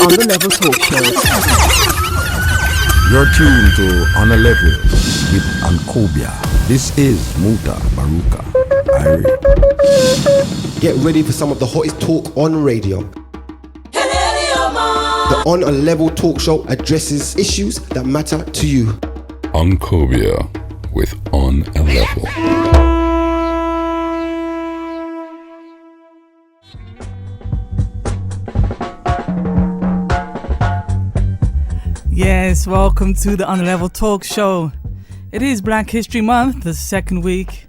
On the Level Talk Show. You're tuned to On the Level with Ankhobia. This is Muta Baruka. Get ready for some of the hottest talk on radio. The On a Level Talk Show addresses issues that matter to you. Ankhobia with On a Level. Yes, welcome to the On a Level Talk Show. It is Black History Month, the second week.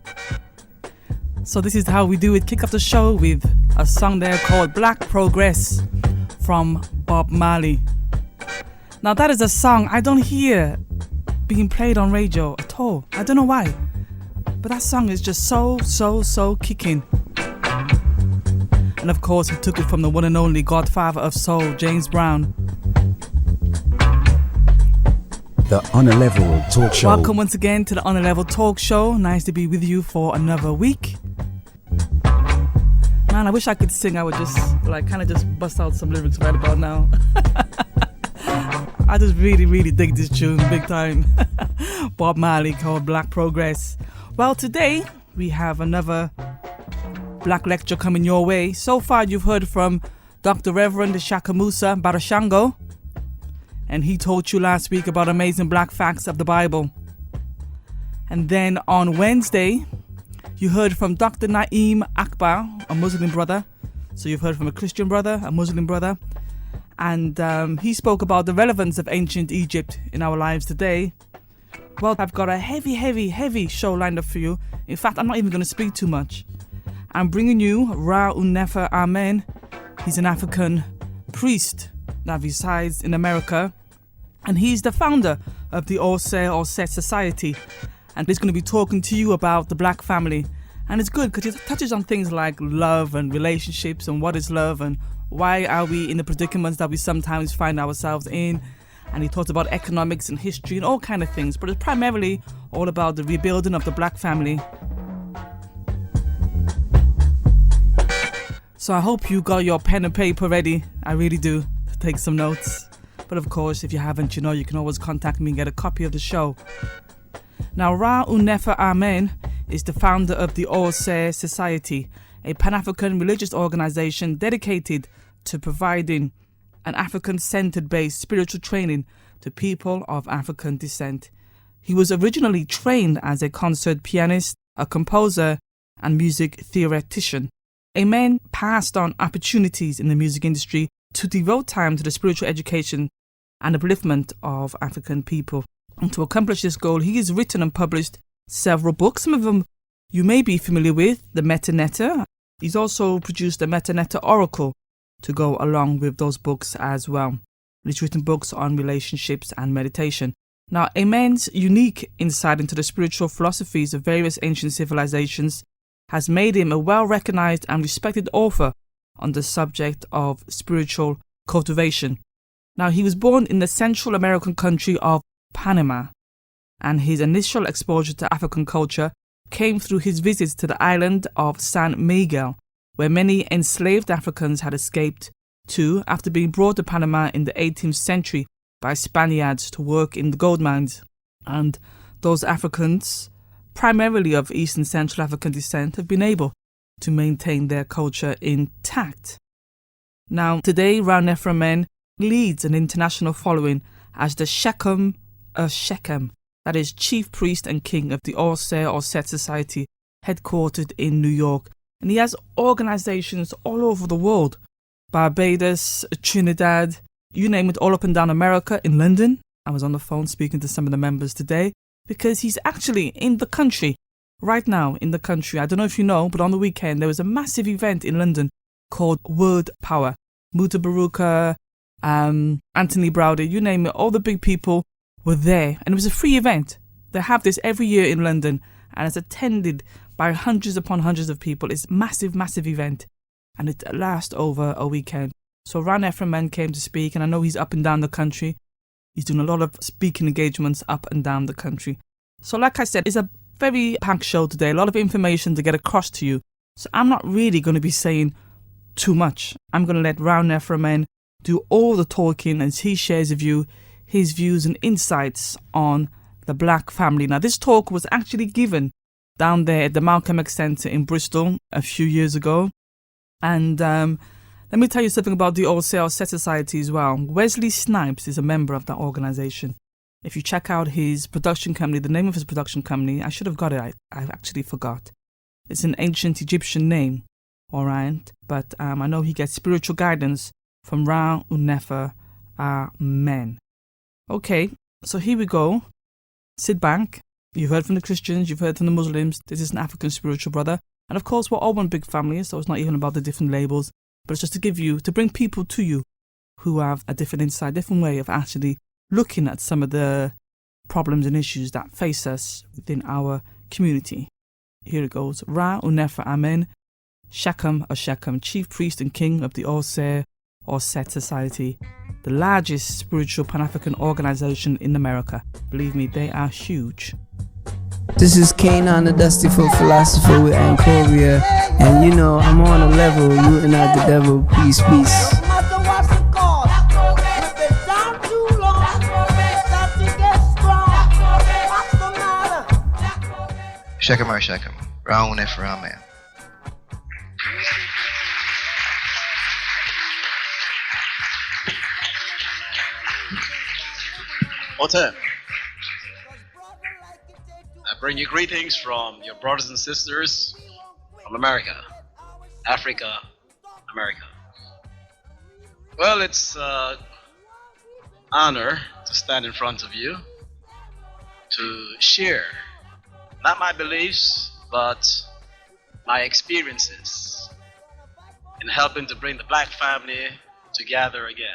So this is how we do it. Kick off the show with a song there called Black Progress from Bob Marley. Now that is a song I don't hear being played on radio at all. I don't know why, but that song is just so kicking. And of course he took it from the one and only godfather of soul, James Brown. The On a Level Talk Show. Welcome once again to the On a Level Talk Show. Nice to be with you for another week. Man, I wish I could sing. I would just kind of bust out some lyrics right about now. I just really dig this tune big time. Bob Marley called Black Progress. Well, today we have another Black lecture coming your way. So far you've heard from Dr. Reverend Ishaka Musa Barashango, and he told you last week about amazing black facts of the Bible. And then on Wednesday you heard from Dr. Naeem Akbar, a Muslim brother. So you've heard from a Christian brother, a Muslim brother, and he spoke about the relevance of ancient Egypt in our lives today. Well, I've got a heavy show lined up for you. In fact, I'm not even going to speak too much. I'm bringing you Ra Un Nefer Amen. He's an African priest that resides in America, and he's the founder of the All Set Society. And he's going to be talking to you about the black family. And it's good because it touches on things like love and relationships and what is love and why are we in the predicaments that we sometimes find ourselves in. And he talks about economics and history and all kind of things, but it's primarily all about the rebuilding of the black family. So I hope you got your pen and paper ready. I really do. Take some notes. But of course, if you haven't, you know you can always contact me and get a copy of the show. Now, Ra Un Nefer Amen is the founder of the All Set Society, a Pan-African religious organization dedicated to providing an African-centered based spiritual training to people of African descent. He was originally trained as a concert pianist, a composer, and music theoretician. Amen passed on opportunities in the music industry to devote time to the spiritual education and upliftment of African people. And to accomplish this goal, he has written and published several books. Some of them you may be familiar with, the Meta-Netta. He's also produced the Meta-Netta Oracle to go along with those books as well. He's written books on relationships and meditation. Now, Amen's unique insight into the spiritual philosophies of various ancient civilizations has made him a well-recognized and respected author on the subject of spiritual cultivation. Now, he was born in the Central American country of Panama, and his initial exposure to African culture came through his visits to the island of San Miguel, where many enslaved Africans had escaped to after being brought to Panama in the 18th century by Spaniards to work in the gold mines. And those Africans, primarily of East and Central African descent, have been able to maintain their culture intact. Now, today, Ra Un Nefer Amen leads an international following as the Shechem of Shechem, that is chief priest and king of the All Set Society, headquartered in New York. And he has organizations all over the world, Barbados, Trinidad, you name it, all up and down America, in London. I was on the phone speaking to some of the members today because he's actually in the country, right now in the country. I don't know if you know, but on the weekend there was a massive event in London called Word Power. Muta Baruka, Anthony Browder, you name it, all the big people were there, and it was a free event. They have this every year in London, and it's attended by hundreds upon hundreds of people. It's a massive event, and it lasts over a weekend. So Ra Un Nefer Amen came to speak, and I know he's up and down the country. He's doing a lot of speaking engagements up and down the country. So like I said, it's a very packed show today, a lot of information to get across to you. So I'm not really going to be saying too much. I'm going to let Ra Un Nefer Amen do all the talking as he shares with you his views and insights on the black family. Now, this talk was actually given down there at the Malcolm X Centre in Bristol a few years ago. And let me tell you something about the All Sale Set Society as well. Wesley Snipes is a member of that organisation. If you check out his production company, the name of his production company, I should have got it, I actually forgot. It's an ancient Egyptian name, all right? But I know he gets spiritual guidance from Ra Un Nefer Amen. Okay, so here we go. Sit back. You've heard from the Christians, you've heard from the Muslims. This is an African spiritual brother. And of course, we're all one big family, so it's not even about the different labels, but it's just to bring people to you who have a different insight, different way of actually looking at some of the problems and issues that face us within our community. Here it goes. Ra Un Nefer Amen, Shechem or Shechem, Chief Priest and King of the All Seer or Set Society, the largest spiritual Pan-African organization in America. Believe me, they are huge. This is Kanan, the Dusty Foot Philosopher with Ankhobia, and you know I'm on a level, rooting out the devil. Peace, peace. Shechem or Shechem, Ra Un Nefer Amen. Otem, I bring you greetings from your brothers and sisters from America, Africa, America. Well, it's an honor to stand in front of you to share not my beliefs, but my experiences in helping to bring the black family together again.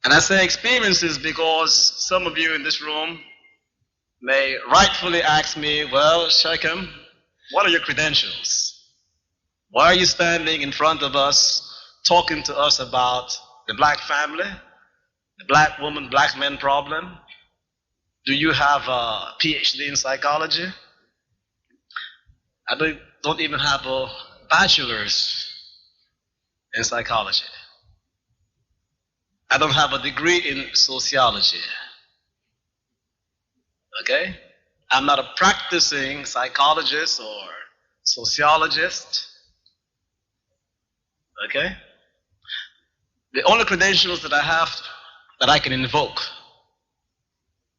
And I say experiences because some of you in this room may rightfully ask me, well, Shechem, what are your credentials? Why are you standing in front of us talking to us about the black family, the black woman, black men problem? Do you have a PhD in psychology? I don't even have a bachelor's in psychology. I don't have a degree in sociology. Okay? I'm not a practicing psychologist or sociologist. Okay? The only credentials that I have that I can invoke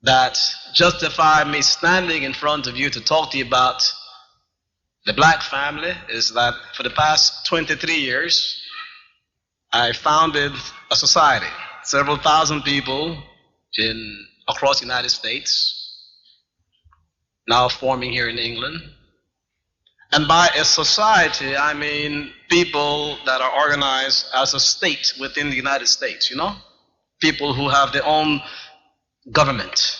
that justify me standing in front of you to talk to you about the black family is that for the past 23 years, I founded a society, several thousand people across the United States, now forming here in England. And by a society, I mean people that are organized as a state within the United States, you know? People who have their own government.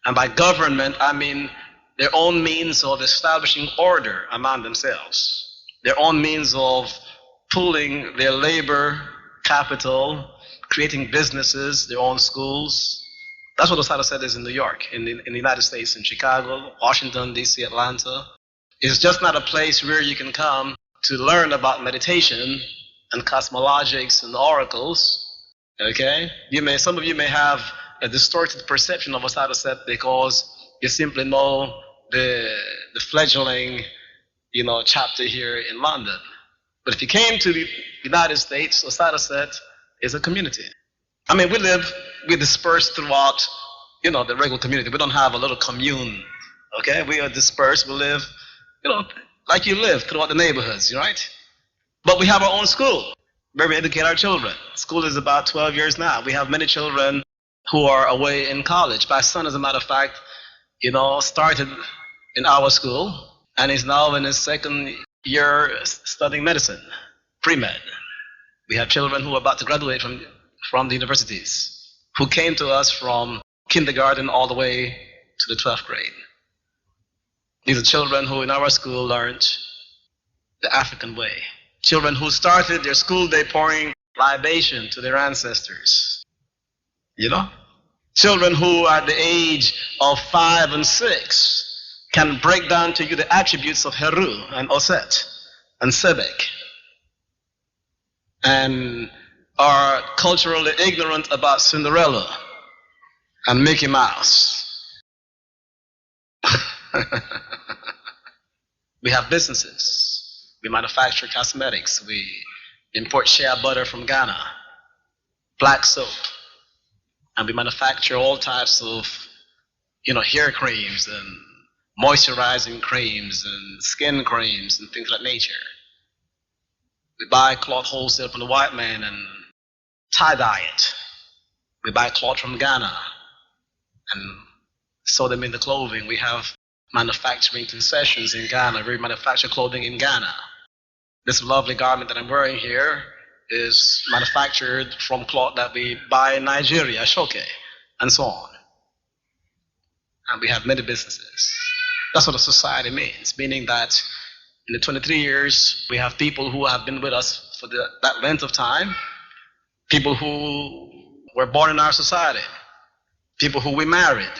And by government, I mean their own means of establishing order among themselves, their own means of pooling their labor capital, creating businesses, their own schools. That's what Osada said is in New York, in the United States, in Chicago, Washington, D.C., Atlanta. It's just not a place where you can come to learn about meditation and cosmologics and oracles. Okay? Some of you may have a distorted perception of Osada said because you simply know the fledgling, chapter here in London. But if you came to the United States, Osada said, is a community. I mean, we're dispersed throughout, the regular community. We don't have a little commune, okay? We are dispersed. We live, like you live throughout the neighborhoods, right? But we have our own school where we educate our children. School is about 12 years now. We have many children who are away in college. My son, as a matter of fact, started in our school and is now in his second year studying medicine, pre-med. We have children who are about to graduate from the universities, who came to us from kindergarten all the way to the 12th grade. These are children who in our school learned the African way. Children who started their school day pouring libation to their ancestors. Children who at the age of 5 and 6 can break down to you the attributes of Het-Heru and Oset and Sebek and are culturally ignorant about Cinderella and Mickey Mouse. We have businesses. We manufacture cosmetics. We import shea butter from Ghana, black soap, and we manufacture all types of, hair creams and moisturizing creams and skin creams and things of that nature. We buy cloth wholesale from the white man and tie-dye it. We buy cloth from Ghana and sew them in the clothing. We have manufacturing concessions in Ghana. We manufacture clothing in Ghana. This lovely garment that I'm wearing here is manufactured from cloth that we buy in Nigeria, Ashoke, and so on. And we have many businesses. That's what a society means, meaning that in the 23 years, we have people who have been with us for that length of time, people who were born in our society, people who we married,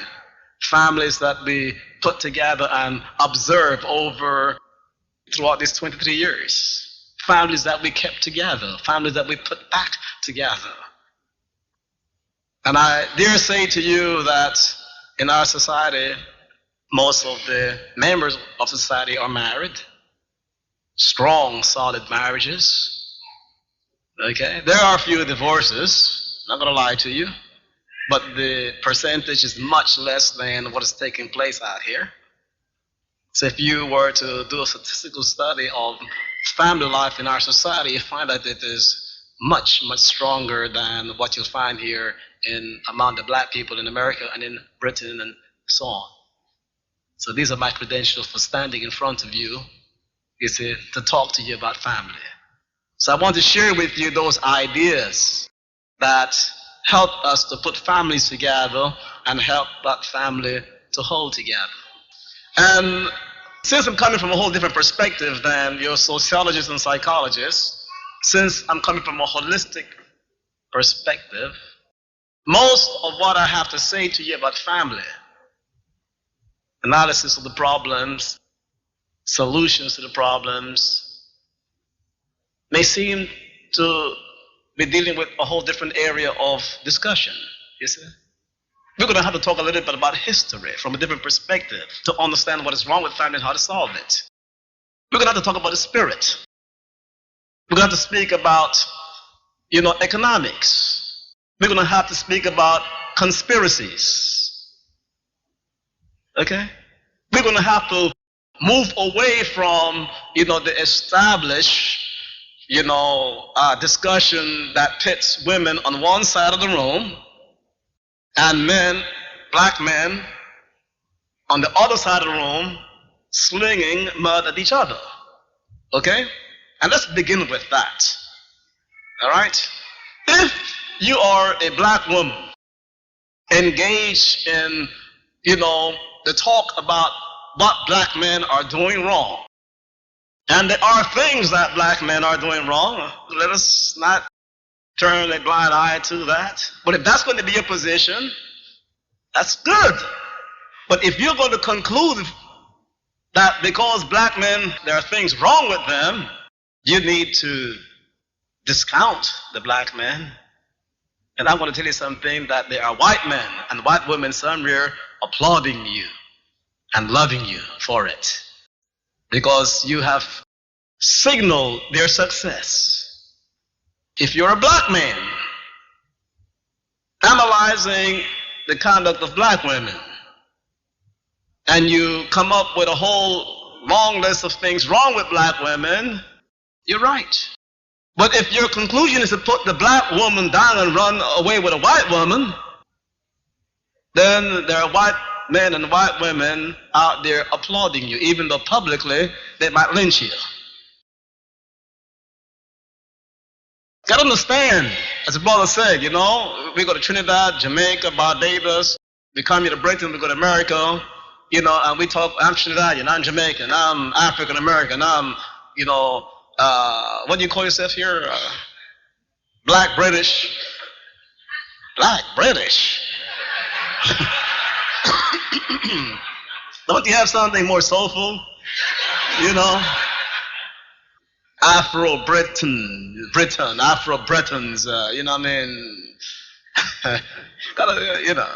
families that we put together and observed throughout these 23 years, families that we kept together, families that we put back together. And I dare say to you that in our society, most of the members of society are married, strong, solid marriages. Okay? There are a few divorces, not going to lie to you, but the percentage is much less than what is taking place out here. So if you were to do a statistical study of family life in our society, you find that it is much, much stronger than what you'll find here among the black people in America and in Britain and so on. So these are my credentials for standing in front of you, to talk to you about family. So I want to share with you those ideas that help us to put families together and help that family to hold together. And since I'm coming from a whole different perspective than your sociologists and psychologists, since I'm coming from a holistic perspective, most of what I have to say to you about family, analysis of the problems, solutions to the problems, may seem to be dealing with a whole different area of discussion, you see. We're going to have to talk a little bit about history from a different perspective to understand what is wrong with family and how to solve it. We're going to have to talk about the spirit. We're going to have to speak about, economics. We're going to have to speak about conspiracies. Okay? We're going to have to move away from, the established, discussion that pits women on one side of the room and men, black men, on the other side of the room, slinging mud at each other. Okay? And let's begin with that. All right? If you are a black woman engaged in, the talk about what black men are doing wrong, and there are things that black men are doing wrong, let us not turn a blind eye to that. But if that's going to be your position, that's good. But if you're going to conclude that because black men, there are things wrong with them, you need to discount the black men. And I'm going to tell you something, that there are white men and white women somewhere applauding you and loving you for it, because you have signaled their success. If you're a black man analyzing the conduct of black women, and you come up with a whole long list of things wrong with black women, you're right. But if your conclusion is to put the black woman down and run away with a white woman, then there are white men and white women out there applauding you, even though publicly they might lynch you. Got to understand, as the brother said, we go to Trinidad, Jamaica, Barbados, we come here to Britain, we go to America, and we talk, I'm Trinidadian, I'm Jamaican, I'm African American, I'm, what do you call yourself here? Black British. Black British. Don't you have something more soulful? Britain, Afro-Britons, you know what I mean? Gotta, you know.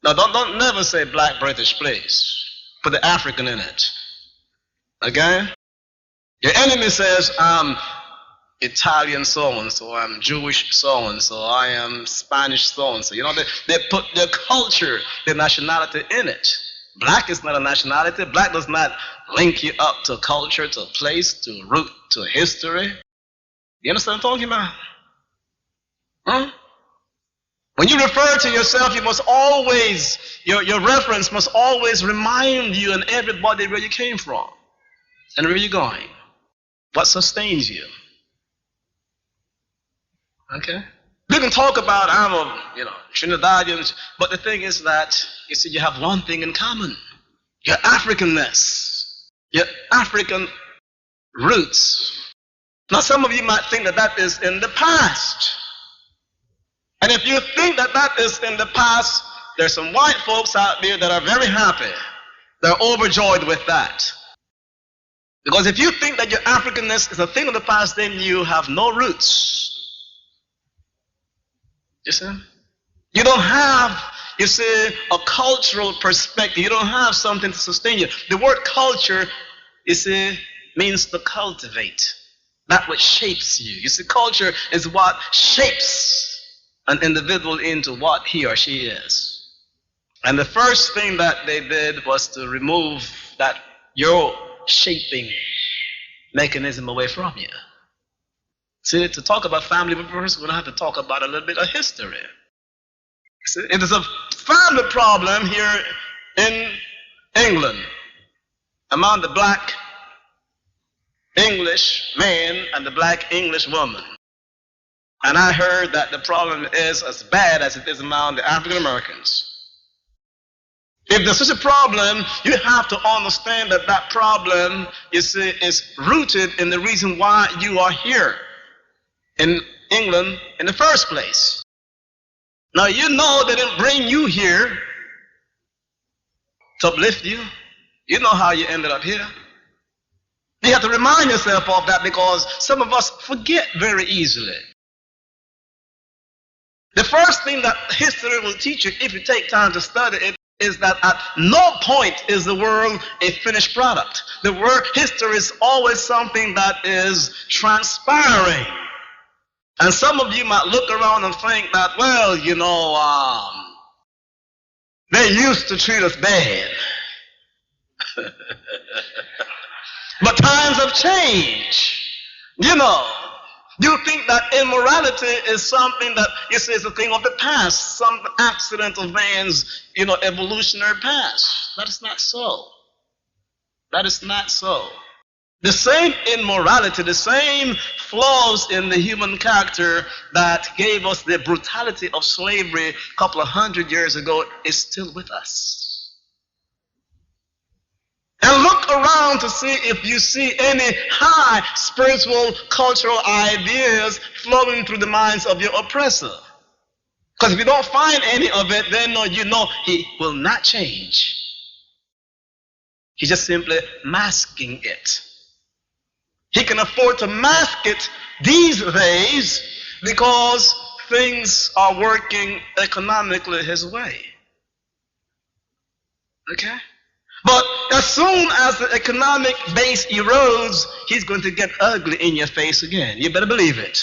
Now, don't never say black British, please. Put the African in it. Okay? Your enemy says, I'm Italian so-and-so, I'm Jewish so-and-so, I am Spanish so-and-so. You know, they put their culture, their nationality in it. Black is not a nationality. Black does not link you up to culture, to a place, to a root, to a history. You understand what I'm talking about? Huh? When you refer to yourself, you must always, your reference must always remind you and everybody where you came from and where you're going. What sustains you. Okay? We can talk about, I'm a, Trinidadian, but the thing is that, you see, you have one thing in common. Your Africanness. Your African roots. Now, some of you might think that that is in the past. And if you think that that is in the past, there's some white folks out there that are very happy. They're overjoyed with that. Because if you think that your Africanness is a thing of the past, then you have no roots. You see? You don't have, you see, a cultural perspective. You don't have something to sustain you. The word culture, you see, means to cultivate. That which shapes you. You see, culture is what shapes an individual into what he or she is. And the first thing that they did was to remove that your shaping mechanism away from you. See, to talk about family, we're going to have to talk about a little bit of history. See, it is a family problem here in England among the black English man and the black English woman. And I heard that the problem is as bad as it is among the African Americans. If there's such a problem, you have to understand that that problem, you see, is rooted in the reason why you are here in England in the first place. Now, you know they didn't bring you here to uplift you. You know how you ended up here. You have to remind yourself of that because some of us forget very easily. The first thing that history will teach you, if you take time to study it, is that at no point is the world a finished product. The word history is always something that is transpiring. And some of you might look around and think that, well, they used to treat us bad. But times have changed. You think that immorality is something that you say is a thing of the past, some accident of man's, evolutionary past. That is not so. That is not so. The same immorality, the same flaws in the human character that gave us the brutality of slavery a couple of 100 years ago is still with us. And look around to see if you see any high spiritual, cultural ideas flowing through the minds of your oppressor. Because if you don't find any of it, then he will not change. He's just simply masking it. He can afford to mask it these days because things are working economically his way. Okay? But as soon as the economic base erodes, he's going to get ugly in your face again. You better believe it.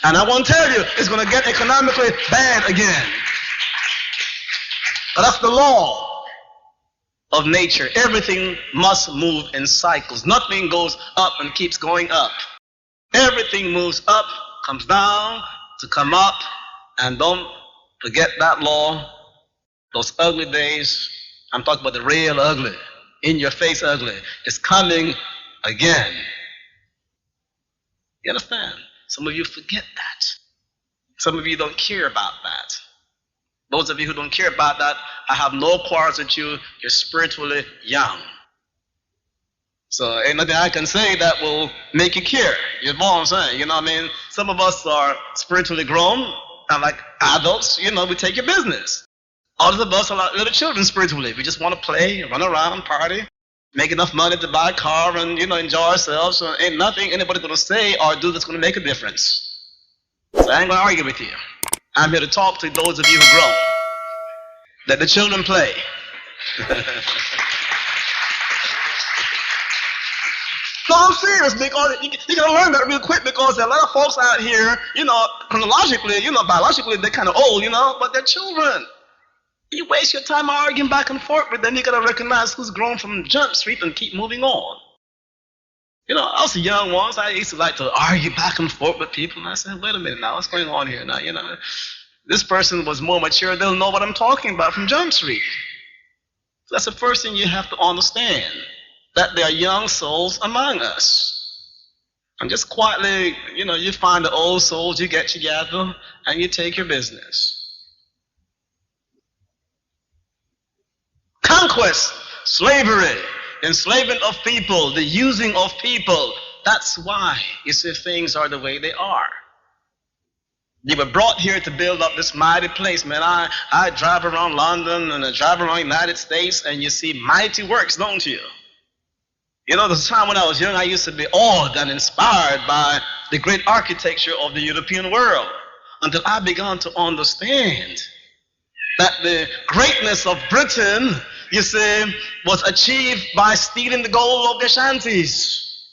And I want to tell you, it's going to get economically bad again. But that's the law of nature. Everything must move in cycles. Nothing goes up and keeps going up. Everything moves up, comes down, to come up. And don't forget that law. Those ugly days, I'm talking about the real ugly, in your face ugly, is coming again. You understand? Some of you forget that. Some of you don't care about that. Those of you who don't care about that, I have no quarrels with you. You're spiritually young. So ain't nothing I can say that will make you care. You know what I'm saying? You know what I mean? Some of us are spiritually grown, and like adults, we take your business. Others of us are like little children spiritually. We just want to play, run around, party. make enough money to buy a car and, enjoy ourselves. So ain't nothing anybody going to say or do that's going to make a difference. So I ain't going to argue with you. I'm here to talk to those of you who grown. Let the children play. No, I'm serious, because you got to learn that real quick, because there are a lot of folks out here, chronologically, biologically, they're kind of old, but they're children. You waste your time arguing back and forth, but then you got to recognize who's grown from Jump Street and keep moving on. I was young once. I used to like to argue back and forth with people, and I said, wait a minute now, what's going on here now? This person was more mature. They'll know what I'm talking about from Jump Street. So that's the first thing you have to understand, that there are young souls among us. And just quietly, you find the old souls, you get together, and you take your business. Conquest, slavery, enslavement of people, the using of people. That's why, you see, things are the way they are. You were brought here to build up this mighty place, man. I drive around London and I drive around the United States, and you see mighty works, don't you? There's a time when I was young, I used to be awed and inspired by the great architecture of the European world, until I began to understand that the greatness of Britain, you see, was achieved by stealing the gold of their shanties,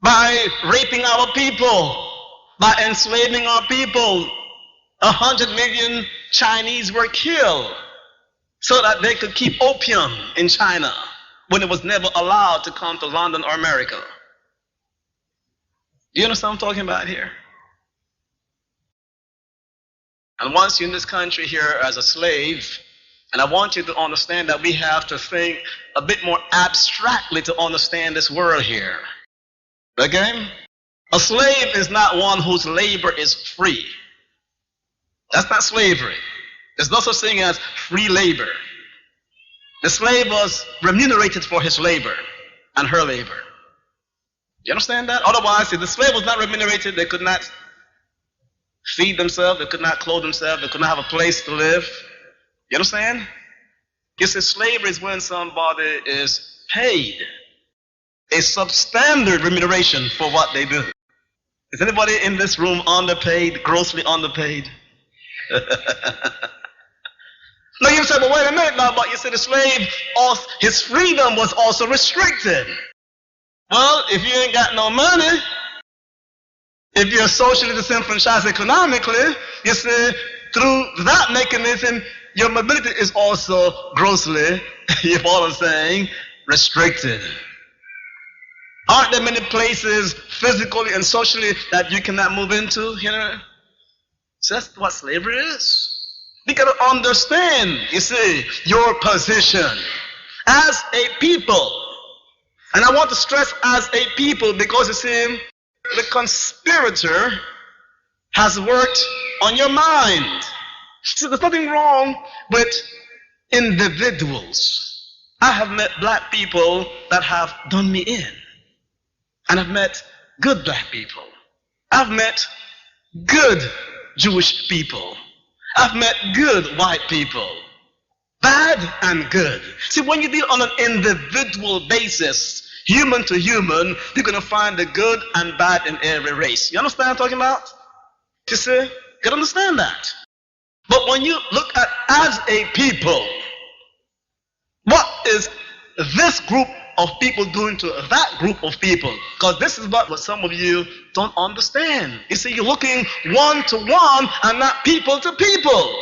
by raping our people, by enslaving our people. 100 million Chinese were killed so that they could keep opium in China, when it was never allowed to come to London or America. Do you understand what I'm talking about here? And once you're in this country here as a slave, and I want you to understand that we have to think a bit more abstractly to understand this world here. Okay? A slave is not one whose labor is free. That's not slavery. There's no such thing as free labor. The slave was remunerated for his labor and her labor. You understand that? Otherwise, if the slave was not remunerated, they could not feed themselves, they could not clothe themselves, they could not have a place to live. You understand? You see, slavery is when somebody is paid a substandard remuneration for what they do. Is anybody in this room underpaid, grossly underpaid? No, you say, but wait a minute now, but you see, the slave, his freedom was also restricted. Well, if you ain't got no money, if you're socially disenfranchised economically, you see, through that mechanism, your mobility is also grossly, you follow what I'm saying, restricted. Aren't there many places physically and socially that you cannot move into, So that's what slavery is. You got to understand, you see, your position as a people. And I want to stress as a people, because, you see, the conspirator has worked on your mind. So there's nothing wrong with individuals. I have met black people that have done me in. And I've met good black people. I've met good Jewish people. I've met good white people. Bad and good. See, when you deal on an individual basis, human to human, you're going to find the good and bad in every race. You understand what I'm talking about? You see? You can understand that. But when you look at as a people, what is this group of people doing to that group of people? Because this is what some of you don't understand. You see, you're looking one to one and not people to people.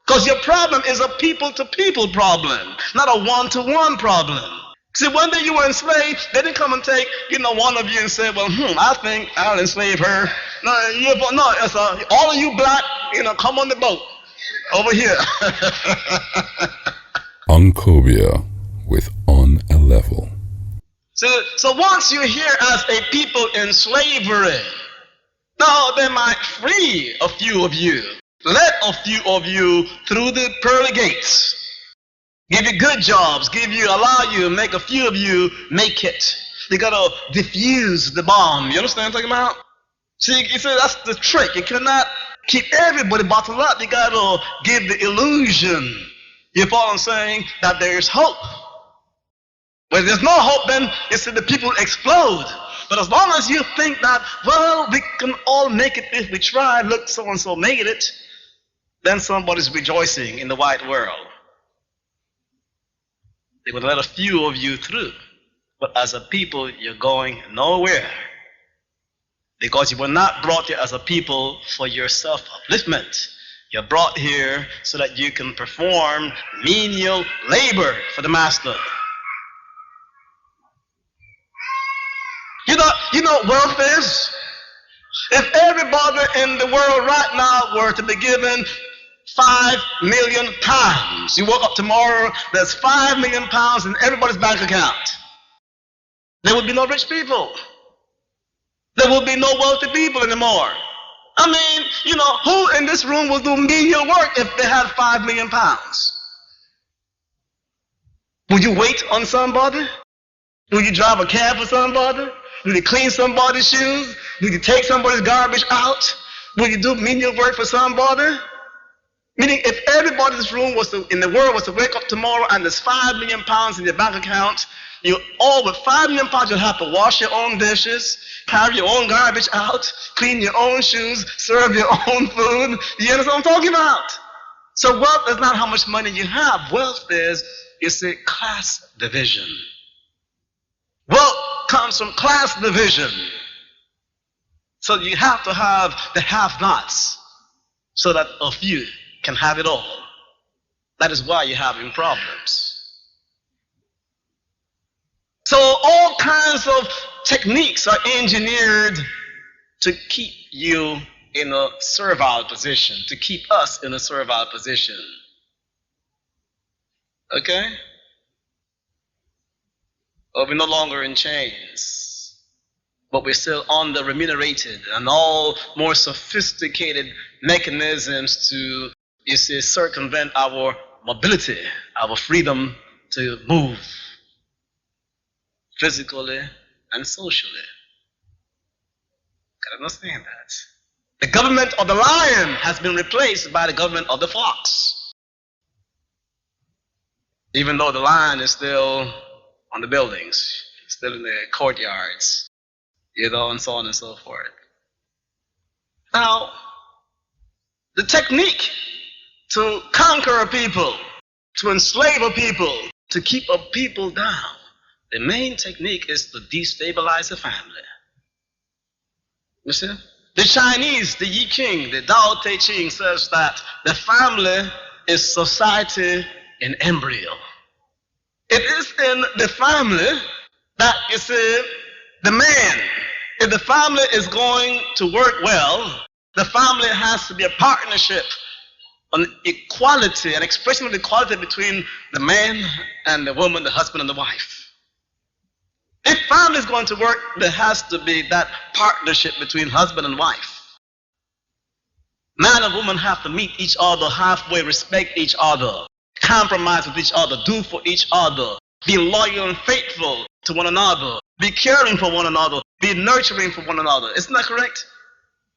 Because your problem is a people to people problem, not a one to one problem. See, one day you were enslaved, they didn't come and take, one of you and say, well, I think I'll enslave her. No, it's all of you black, come on the boat over here. Ankhobia with On a Level. So once you're here as a people in slavery, now they might free a few of you, let a few of you through the pearly gates, give you good jobs, allow you, make a few of you make it. You gotta diffuse the bomb. You understand what I'm talking about? See, you see, that's the trick. You cannot keep everybody bottled up. You gotta give the illusion, you follow what I'm saying, that there's hope. Where there's no hope, then you see the people explode. But as long as you think that, well, we can all make it if we try, look, so-and-so made it, then somebody's rejoicing in the wide world. They would let a few of you through. But as a people, you're going nowhere. Because you were not brought here as a people for your self-upliftment. You're brought here so that you can perform menial labor for the master. You know what wealth is? If everybody in the world right now were to be given 5 million pounds, you woke up tomorrow, there's 5 million pounds in everybody's bank account. There would be no rich people. There would be no wealthy people anymore. I mean, who in this room will do menial work if they had 5 million pounds? Would you wait on somebody? Would you drive a cab for somebody? Will you clean somebody's shoes? Will you take somebody's garbage out? Will you do menial work for somebody? Meaning, if everybody in this room in the world was to wake up tomorrow and there's 5 million pounds in your bank account, you all with 5 million pounds, you'll have to wash your own dishes, carry your own garbage out, clean your own shoes, serve your own food. You understand what I'm talking about? So wealth is not how much money you have. Wealth is, class division. Wealth comes from class division. So you have to have the have-nots so that a few can have it all. That is why you're having problems. So all kinds of techniques are engineered to keep you in a servile position, to keep us in a servile position. Okay? Or we're no longer in chains, but we're still under-remunerated and all more sophisticated mechanisms to, circumvent our mobility, our freedom to move physically and socially. Gotta understand that. The government of the lion has been replaced by the government of the fox. Even though the lion is still on the buildings, still in the courtyards, and so on and so forth. Now, the technique to conquer a people, to enslave a people, to keep a people down, the main technique is to destabilize a family. You see? The Chinese, the Yi King, the Tao Te Ching says that the family is society in embryo. It is in the family that, the man, if the family is going to work well, the family has to be a partnership, an equality, an expression of equality between the man and the woman, the husband and the wife. If family is going to work, there has to be that partnership between husband and wife. Man and woman have to meet each other halfway, respect each other, compromise with each other, do for each other, be loyal and faithful to one another, be caring for one another, be nurturing for one another. Isn't that correct?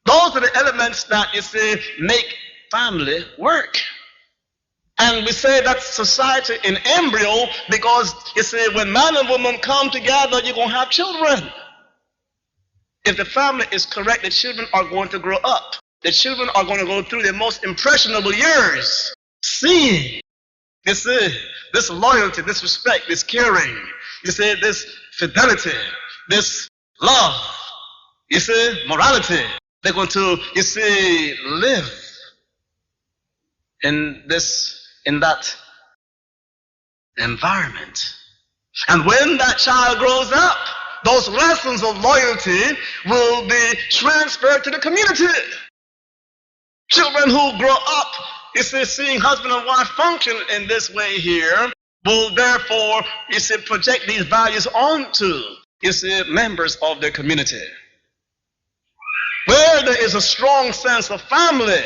Those are the elements that, make family work. And we say that's society in embryo because, when man and woman come together, you're going to have children. If the family is correct, the children are going to grow up. The children are going to go through their most impressionable years, seeing, this loyalty, this respect, this caring, this fidelity, this love, morality. They're going to, live in that environment. And when that child grows up, those lessons of loyalty will be transferred to the community. Children who grow up, seeing husband and wife function in this way here, will therefore, project these values onto, members of their community. Where there is a strong sense of family,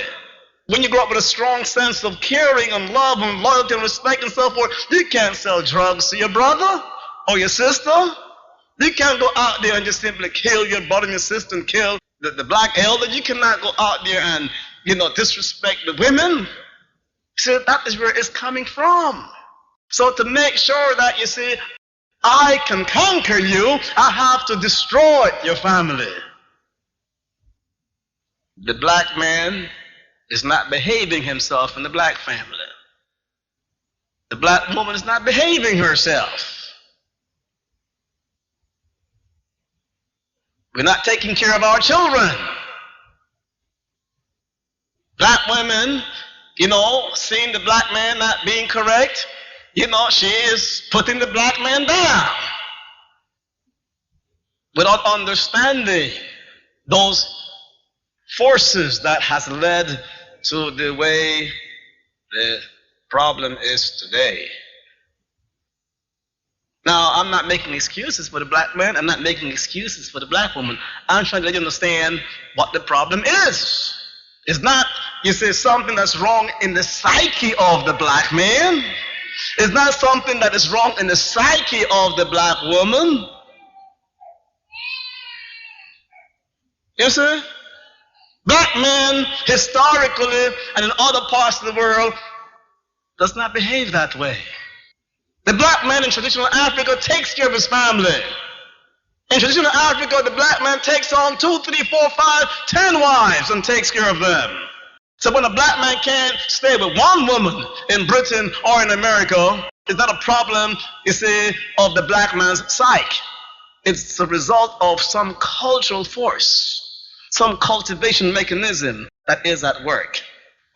when you grow up with a strong sense of caring and love and loyalty and respect and so forth, you can't sell drugs to your brother or your sister. You can't go out there and just simply kill your brother and your sister and kill the black elder. You cannot go out there and, disrespect the women. So that is where it's coming from. So to make sure that, I can conquer you, I have to destroy your family. The black man is not behaving himself in the black family. The black woman is not behaving herself. We're not taking care of our children. Black women, seeing the black man not being correct, she is putting the black man down without understanding those forces that has led to the way the problem is today. Now, I'm not making excuses for the black man. I'm not making excuses for the black woman. I'm trying to let you understand what the problem is. It's not, something that's wrong in the psyche of the black man. It's not something that is wrong in the psyche of the black woman. You see? Black men, historically, and in other parts of the world, does not behave that way. The black man in traditional Africa takes care of his family. In traditional Africa, the black man takes on 2, 3, 4, 5, 10 wives and takes care of them. So when a black man can't stay with one woman in Britain or in America, it's not a problem, of the black man's psyche. It's the result of some cultural force, some cultivation mechanism that is at work.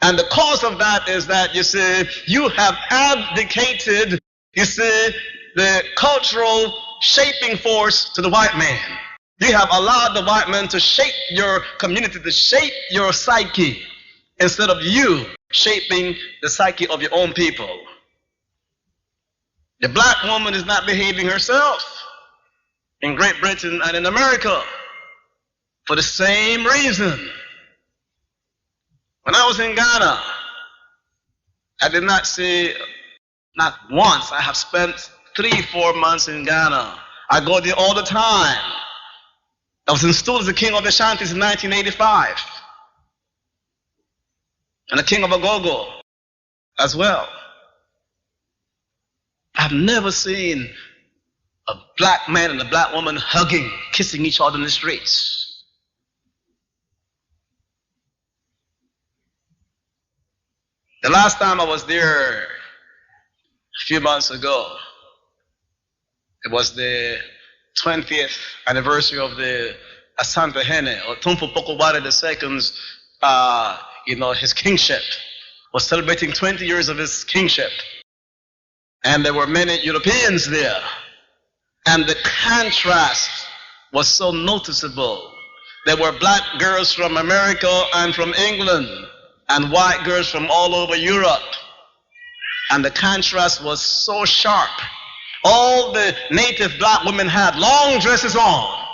And the cause of that is that, you have abdicated, the cultural shaping force to the white man. You have allowed the white man to shape your community, to shape your psyche, instead of you shaping the psyche of your own people. The black woman is not behaving herself in Great Britain and in America for the same reason. When I was in Ghana, I did not see, not once, I have spent 3-4 months in Ghana. I go there all the time. I was installed as the king of the Shanties in 1985. And the king of Agogo as well. I've never seen a black man and a black woman hugging, kissing each other in the streets. The last time I was there a few months ago, it was the 20th anniversary of the Asante Hene, or Tumfu Pokobare II's, his kingship. Was celebrating 20 years of his kingship. And there were many Europeans there. And the contrast was so noticeable. There were black girls from America and from England, and white girls from all over Europe. And the contrast was so sharp. All the native black women had long dresses on.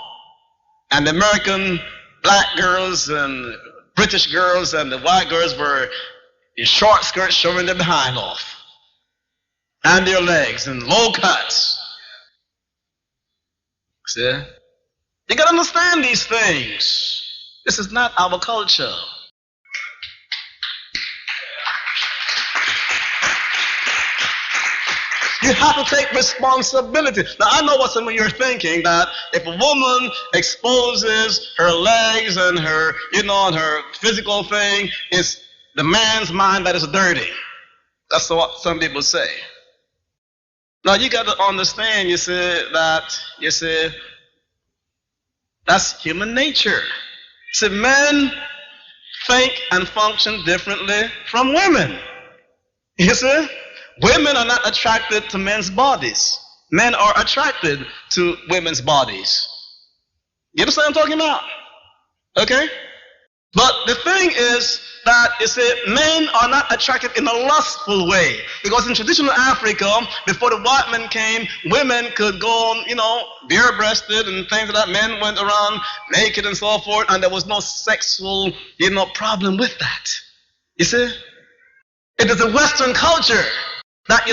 And the American black girls and British girls and the white girls were in short skirts showing their behind off. And their legs in low cuts. See? You gotta understand these things. This is not our culture. You have to take responsibility. Now, I know what some of you are thinking, that if a woman exposes her legs and her, and her physical thing, it's the man's mind that is dirty. That's what some people say. Now, you got to understand, that's human nature. See, men think and function differently from women. You see? Women are not attracted to men's bodies. Men are attracted to women's bodies. You understand what I'm talking about? Okay? But the thing is that, men are not attracted in a lustful way. Because in traditional Africa, before the white men came, women could go on, bare-breasted and things like that. Men went around naked and so forth, and there was no sexual, problem with that. You see? It is a Western culture that,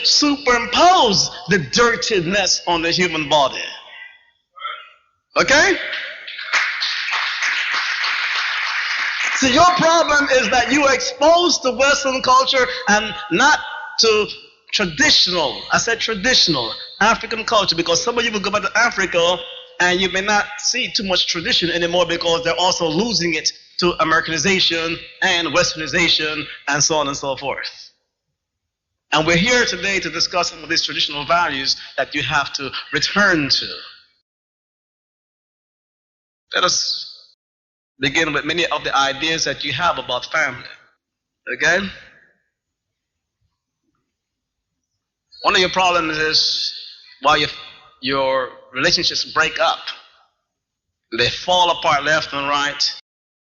superimpose the dirtiness on the human body. Okay? See, your problem is that you are exposed to Western culture and not to traditional, I said traditional, African culture, because some of you will go back to Africa and you may not see too much tradition anymore because they're also losing it to Americanization and Westernization and so on and so forth. And we're here today to discuss some of these traditional values that you have to return to. Let us begin with many of the ideas that you have about family. Okay? One of your problems is why your relationships break up, they fall apart left and right,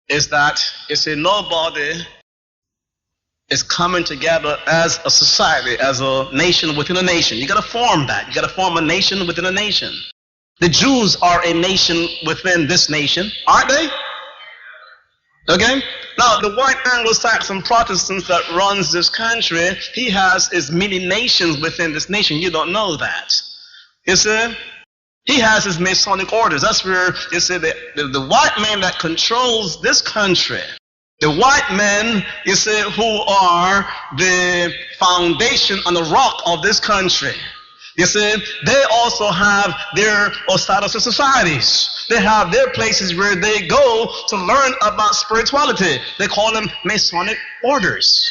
is that nobody is coming together as a society, as a nation within a nation. You got to form that. You got to form a nation within a nation. The Jews are a nation within this nation, aren't they? Okay? Now, the white Anglo-Saxon Protestant that runs this country, he has his many nations within this nation. You don't know that. You see? He has his Masonic orders. That's where, you see, the white man that controls this country, the white men, you see, who are the foundation on the rock of this country. You see, they also have their Osiris societies. They have their places where they go to learn about spirituality. They call them Masonic orders.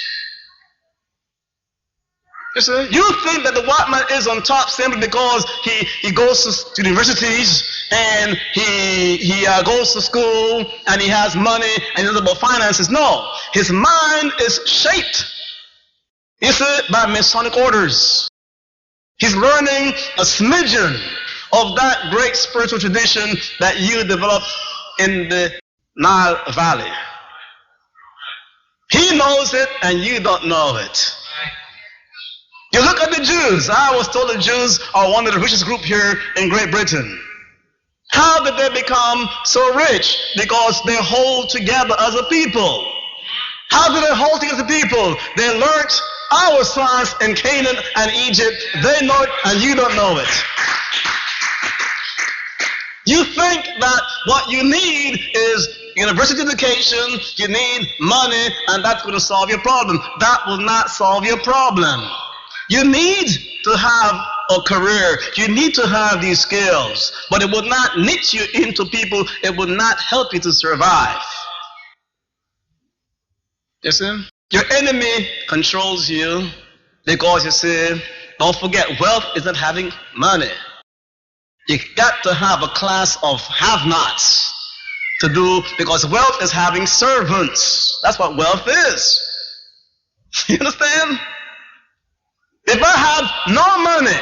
You see, you think that the white man is on top simply because he goes to universities and he goes to school and he has money and he knows about finances. No, his mind is shaped, you see, by Masonic orders. He's learning a smidgen of that great spiritual tradition that you developed in the Nile Valley. He knows it and you don't know it. You look at the Jews. I was told the Jews are one of the richest group here in Great Britain. How did they become so rich? Because they hold together as a people. How did they hold together as a people? They learned our science in Canaan and Egypt. They know it and you don't know it. You think that what you need is university education, you need money, and that's going to solve your problem. That will not solve your problem. You need to have a career. You need to have these skills. But it will not knit you into people. It will not help you to survive. You see? Your enemy controls you because, you see, don't forget, wealth isn't having money. You got to have a class of have-nots to do, because wealth is having servants. That's what wealth is. You understand? If I have no money,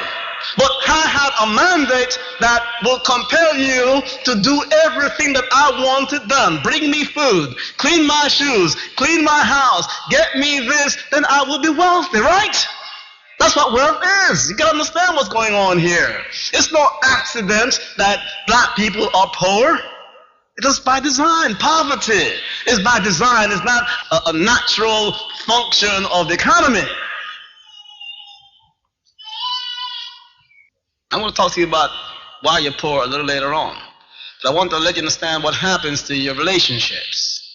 but I have a mandate that will compel you to do everything that I wanted done, bring me food, clean my shoes, clean my house, get me this, then I will be wealthy, right? That's what wealth is. You gotta understand what's going on here. It's no accident that black people are poor. It is by design. Poverty is by design. It's not a natural function of the economy. I'm going to talk to you about why you're poor a little later on. But I want to let you understand what happens to your relationships.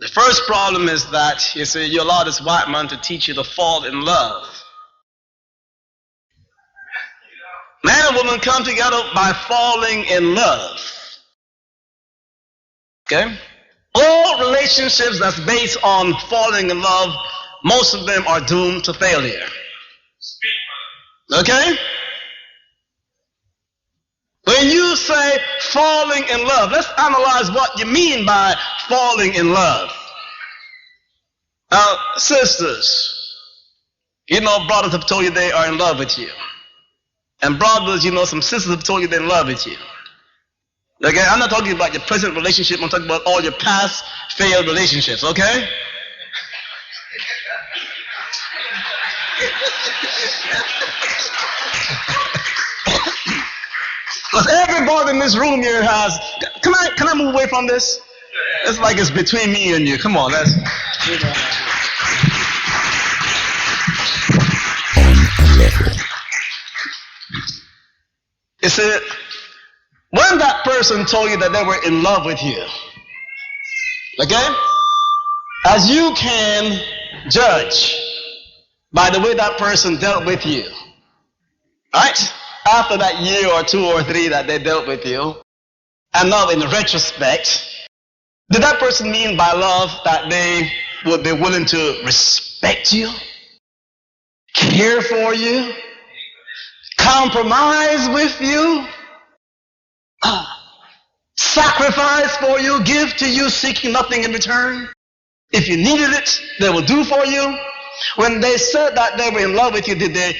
The first problem is that, you see, you allow this white man to teach you to fall in love. Man and woman come together by falling in love. Okay? All relationships that's based on falling in love, most of them are doomed to failure. Okay? When you say falling in love, let's analyze what you mean by falling in love. Now, sisters, you know brothers have told you they are in love with you. And brothers, you know some sisters have told you they're in love with you. Okay, I'm not talking about your present relationship, I'm talking about all your past failed relationships, okay? Because everybody in this room here has, can I move away from this? It's like it's between me and you. Come on, let's. You see, when that person told you that they were in love with you, okay, as you can judge, by the way that person dealt with you. Right? After that year or 2 or 3 that they dealt with you, and now in retrospect, did that person mean by love that they would be willing to respect you, care for you, compromise with you, sacrifice for you, give to you, seeking nothing in return? If you needed it, they will do for you. When they said that they were in love with you, did they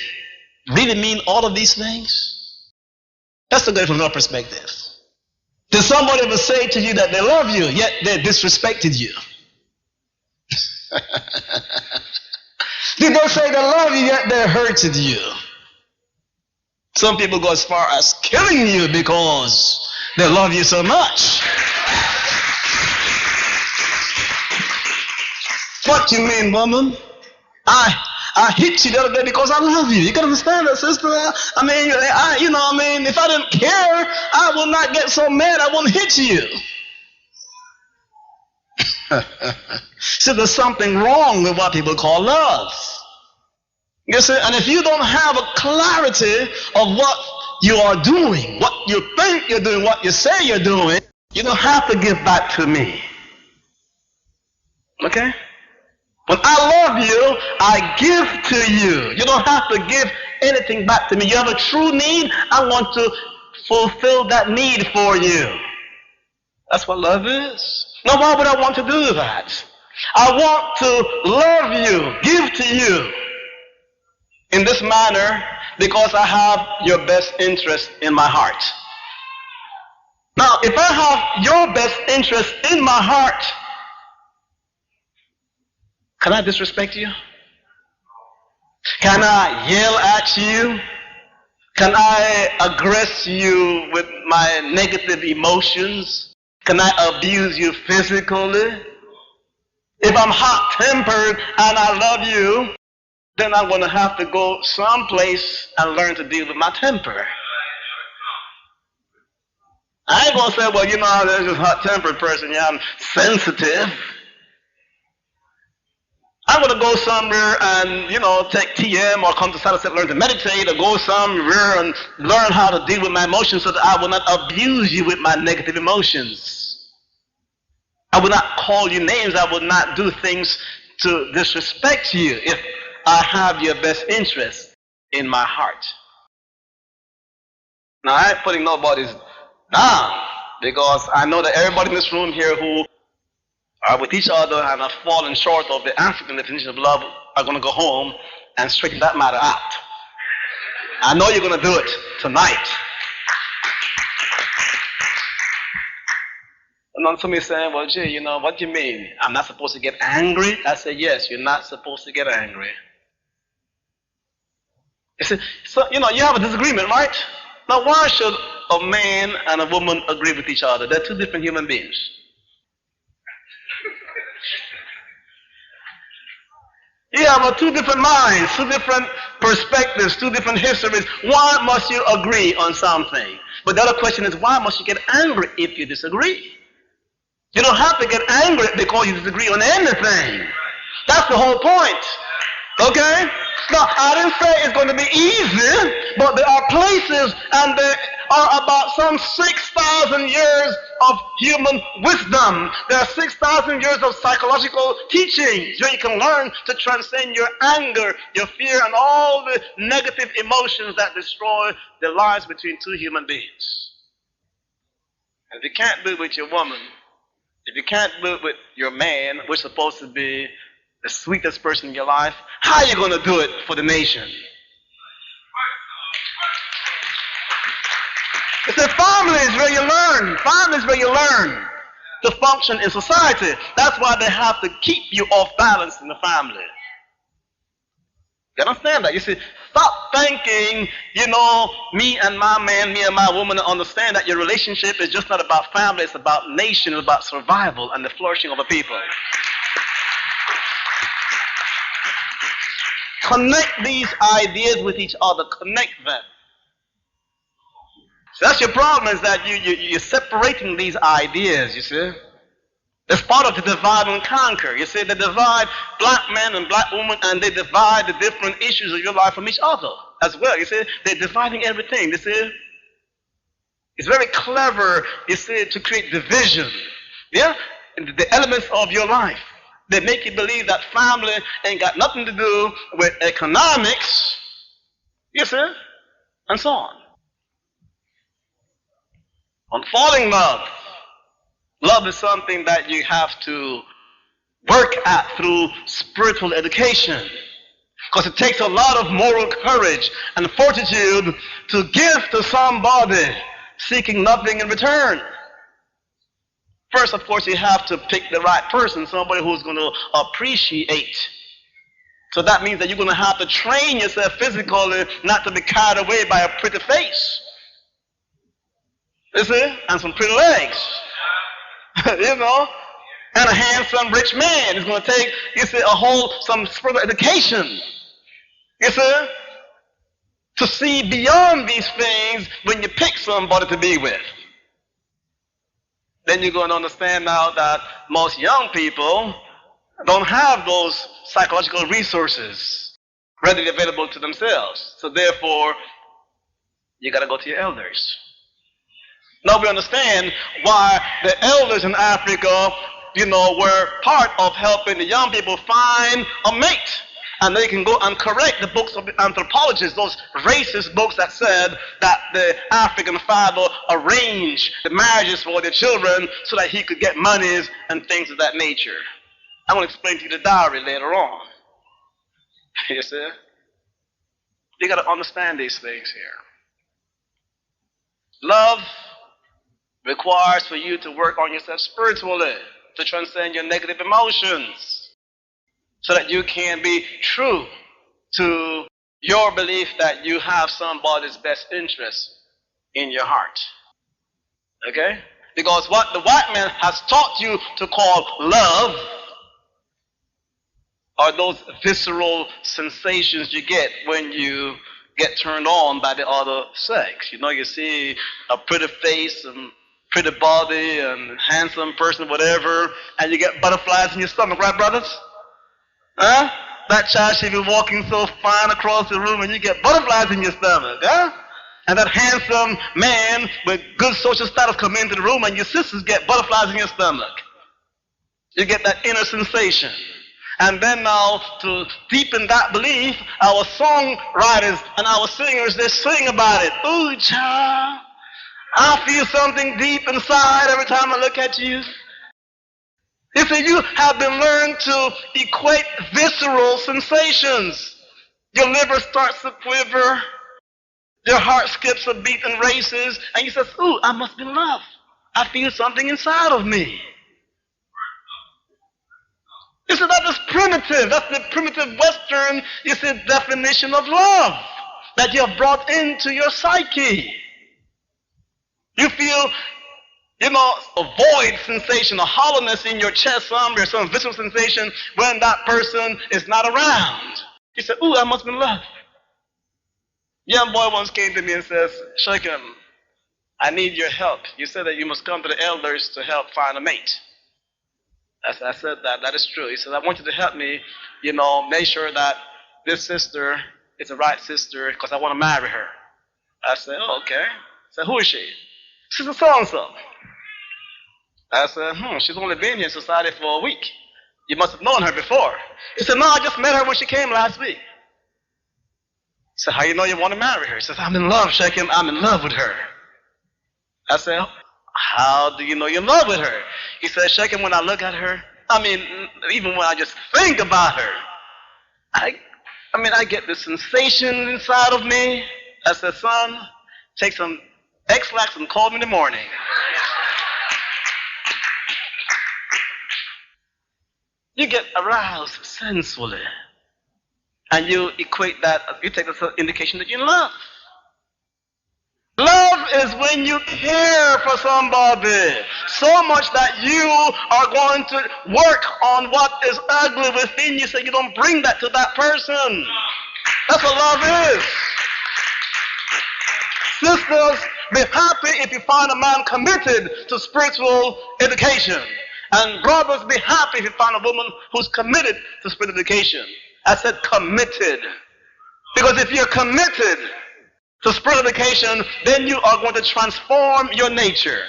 really mean all of these things? Let's look at it from another perspective. Did somebody ever say to you that they love you, yet they disrespected you? Did they say they love you, yet they hurted you? Some people go as far as killing you because they love you so much. What you mean, woman? I hit you the other day because I love you. You can understand that, sister? I mean, if I didn't care, I would not get so mad I wouldn't hit you. See, there's something wrong with what people call love. You see, and if you don't have a clarity of what you are doing, what you think you're doing, what you say you're doing, you don't have to give back to me. Okay? When I love you, I give to you. You don't have to give anything back to me. You have a true need, I want to fulfill that need for you. That's what love is. Now, why would I want to do that? I want to love you, give to you in this manner because I have your best interest in my heart. Now, if I have your best interest in my heart, can I disrespect you? Can I yell at you? Can I aggress you with my negative emotions? Can I abuse you physically? If I'm hot-tempered and I love you, then I'm going to have to go someplace and learn to deal with my temper. I ain't going to say, well, there's this hot-tempered person. Yeah, I'm sensitive. I'm going to go somewhere and, take TM or come to Sunset, learn to meditate, or go somewhere and learn how to deal with my emotions so that I will not abuse you with my negative emotions. I will not call you names. I will not do things to disrespect you if I have your best interest in my heart. Now, I ain't putting nobody's down because I know that everybody in this room here who are with each other and have fallen short of the African definition of love are going to go home and straighten that matter out. I know you're going to do it tonight. And then somebody saying, well, gee, what do you mean? I'm not supposed to get angry? I say, yes, you're not supposed to get angry. You see, so, you have a disagreement, right? Now, why should a man and a woman agree with each other? They're two different human beings. You have two different minds, two different perspectives, two different histories. Why must you agree on something? But the other question is, why must you get angry if you disagree? You don't have to get angry because you disagree on anything. That's the whole point. Okay? Now, I didn't say it's going to be easy, but there are places and there are about some 6,000 years of human wisdom. There are 6,000 years of psychological teachings where you can learn to transcend your anger, your fear, and all the negative emotions that destroy the lives between two human beings. And if you can't do it with your woman, if you can't do it with your man, which is supposed to be the sweetest person in your life, how are you going to do it for the nation? It's the families where you learn. Families where you learn to function in society. That's why they have to keep you off balance in the family. You understand that? You see, stop thinking, me and my man, me and my woman, understand that your relationship is just not about family, it's about nation, it's about survival and the flourishing of a people. Connect these ideas with each other. Connect them. So that's your problem, is that you're separating these ideas, you see. It's part of the divide and conquer. You see, they divide black men and black women, and they divide the different issues of your life from each other as well. You see, they're dividing everything. You see, it's very clever, you see, to create division. Yeah? The elements of your life. They make you believe that family ain't got nothing to do with economics. You see? And so on. Unfalling love. Love is something that you have to work at through spiritual education. Because it takes a lot of moral courage and fortitude to give to somebody seeking nothing in return. First, of course, you have to pick the right person, somebody who's going to appreciate. So that means that you're going to have to train yourself physically not to be carried away by a pretty face. You see? And some pretty legs. You know? And a handsome rich man. It's going to take, you see, some spiritual education. You see? To see beyond these things when you pick somebody to be with. Then you're going to understand now that most young people don't have those psychological resources readily available to themselves. So therefore, you got to go to your elders. Now we understand why the elders in Africa, were part of helping the young people find a mate. And they can go and correct the books of the anthropologists, those racist books that said that the African father arranged the marriages for their children so that he could get monies and things of that nature. I'm going to explain to you the dowry later on. You see? You got to understand these things here. Love requires for you to work on yourself spiritually, to transcend your negative emotions, so that you can be true to your belief that you have somebody's best interest in your heart. Okay? Because what the white man has taught you to call love are those visceral sensations you get when you get turned on by the other sex. You see a pretty face and pretty body and handsome person, whatever, and you get butterflies in your stomach, right, brothers? Huh? That child should be walking so fine across the room and you get butterflies in your stomach, huh? And that handsome man with good social status come into the room and your sisters get butterflies in your stomach. You get that inner sensation. And then now, to deepen that belief, our songwriters and our singers, they sing about it. Ooh, child, I feel something deep inside every time I look at you. You see, you have been learned to equate visceral sensations. Your liver starts to quiver, your heart skips a beat and races, and you say, ooh, I must be loved. I feel something inside of me. You see, that is primitive. That's the primitive Western, definition of love that you have brought into your psyche. You feel a void sensation, a hollowness in your chest somewhere, some visceral sensation when that person is not around. You say, ooh, I must be loved. Young boy once came to me and says, Sheikh, I need your help. You said that you must come to the elders to help find a mate. I said that is true. He said, I want you to help me, make sure that this sister is the right sister because I want to marry her. I said, oh, okay. I said, who is she? She's a so-and-so. I said, she's only been here in society for a week. You must have known her before. He said, no, I just met her when she came last week. I said, how you know you want to marry her? He says, I'm in love, Sheikh. I'm in love with her. I said, how do you know you're in love with her? He said, Sheikh, when I look at her, even when I just think about her, I get this sensation inside of me. I said, son, take some X-Lax and call me in the morning. You get aroused sensually. And you equate that, you take this as an indication that you're in love. Love is when you care for somebody so much that you are going to work on what is ugly within you so you don't bring that to that person. That's what love is. Sisters, be happy if you find a man committed to spiritual education And brothers, be happy if you find a woman who's committed to spiritual education. I said committed. Because if you're committed to spiritual education, then you are going to transform your nature.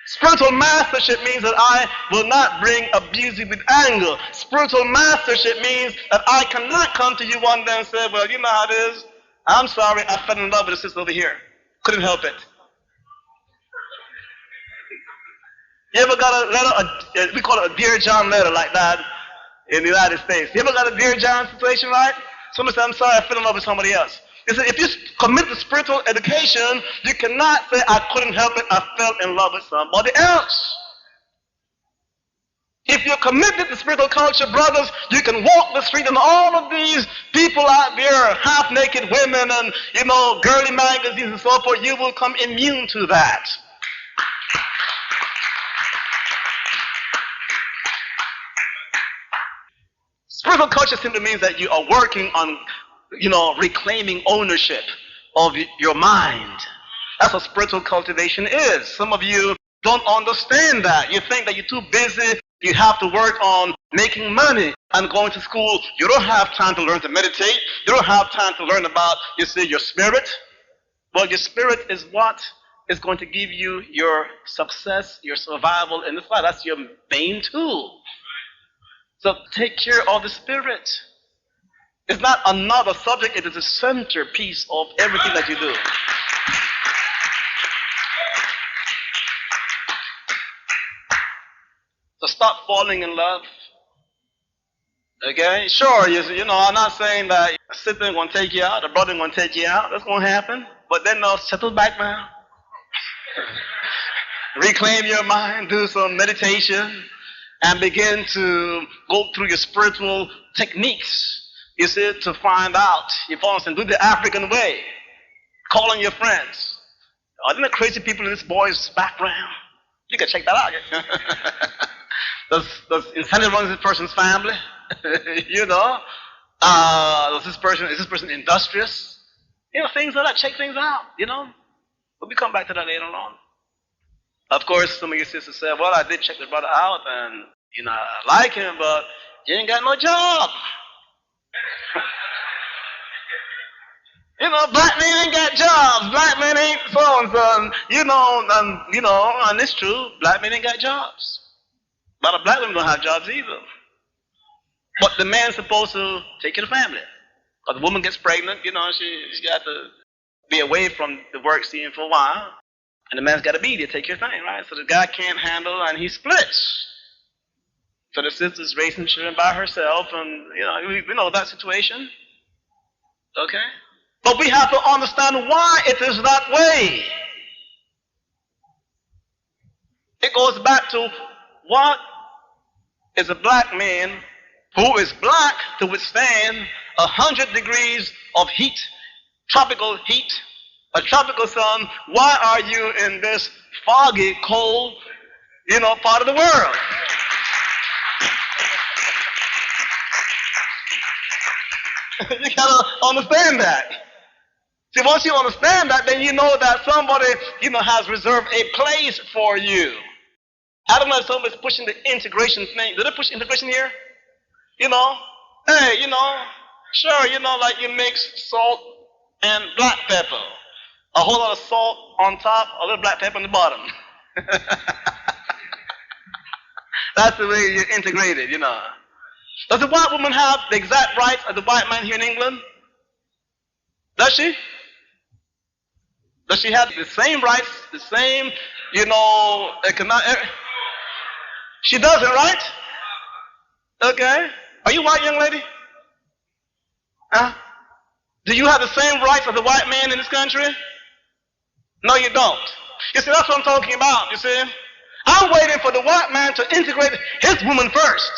Spiritual mastership means that I will not bring abuse with anger. Spiritual mastership means that I cannot come to you one day and say, well, you know how it is. I'm sorry, I fell in love with a sister over here. Couldn't help it. You ever got a letter, we call it a Dear John letter like that in the United States. You ever got a Dear John situation, right? Somebody said, I'm sorry, I fell in love with somebody else. He said, if you commit to spiritual education, you cannot say, I couldn't help it, I fell in love with somebody else. If you're committed to spiritual culture, brothers, you can walk the street and all of these people out there, half-naked women and, girly magazines and so forth, you will come immune to that. Spiritual culture simply means that you are working on, reclaiming ownership of your mind. That's what spiritual cultivation is. Some of you don't understand that. You think that you're too busy. You have to work on making money and going to school. You don't have time to learn to meditate. You don't have time to learn about, your spirit. Well, your spirit is what is going to give you your success, your survival in this life. That's your main tool. So take care of the spirit. It's not another subject. It is the centerpiece of everything that you do. So stop falling in love. Okay? Sure, I'm not saying that a sibling going to take you out, a brother going to take you out. That's going to happen. But then settle back now. Reclaim your mind, do some meditation, and begin to go through your spiritual techniques, to find out, do the African way. Call on your friends. Are there crazy people in this boy's background? You can check that out. Does insanity run in this person's family? Is this person industrious? Things like that. Check things out, But we come back to that later on. Of course, some of your sisters said, well, I did check the brother out, and, I like him, but he ain't got no job. Black men ain't got jobs. Black men ain't so-and-so, and it's true. Black men ain't got jobs. A lot of black women don't have jobs either. But the man's supposed to take care of the family. Because the woman gets pregnant, she's got to be away from the work scene for a while. And the man's got to be there, take care of things, right? So the guy can't handle, and he splits. So the sister's raising children by herself, and, we know that situation. Okay? But we have to understand why it is that way. It goes back to what is a black man who is black to withstand 100 degrees of heat, tropical heat, a tropical sun. Why are you in this foggy, cold, part of the world? You gotta understand that. See, once you understand that, then you know that somebody, has reserved a place for you. I don't know if somebody's pushing the integration thing. Did they push integration here? Hey, sure, like you mix salt and black pepper. A whole lot of salt on top, a little black pepper on the bottom. That's the way you're integrated, Does the white woman have the exact rights of the white man here in England? Does she? Does she have the same rights, the same, economic? She doesn't, right? Okay. Are you white, young lady? Do you have the same rights as the white man in this country? No, you don't. You see, that's what I'm talking about, you see. I'm waiting for the white man to integrate his woman first.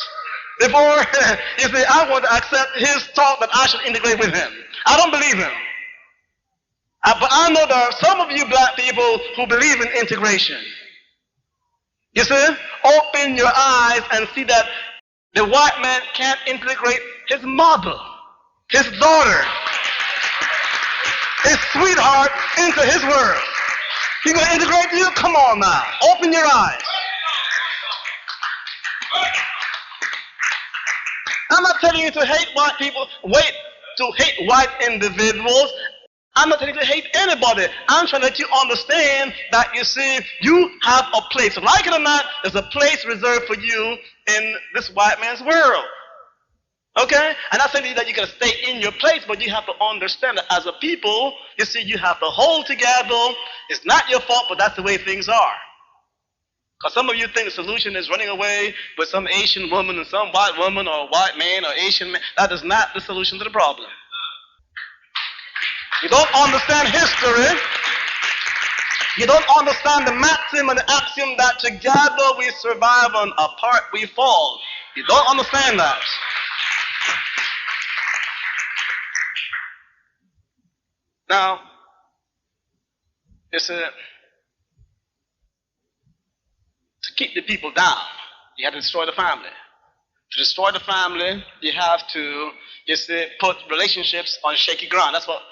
Before, I want to accept his thought that I should integrate with him. I don't believe him. But I know there are some of you black people who believe in integration. You see? Open your eyes and see that the white man can't integrate his mother, his daughter, his sweetheart into his world. He gonna integrate you? Come on now. Open your eyes. I'm not telling you to hate white people, to hate white individuals. I'm not telling you to hate anybody. I'm trying to let you understand that, you see, you have a place. Like it or not, there's a place reserved for you in this white man's world. Okay? And I'm saying that you can stay in your place, but you have to understand that as a people, you see, you have to hold together. It's not your fault, but that's the way things are. Because some of you think the solution is running away with some Asian woman and some white woman or white man or Asian man. That is not the solution to the problem. You don't understand history. You don't understand the maxim and the axiom that together we survive and apart we fall. You don't understand that. Now, you see, to keep the people down, you have to destroy the family. To destroy the family, you have to, you see, put relationships on shaky ground. That's what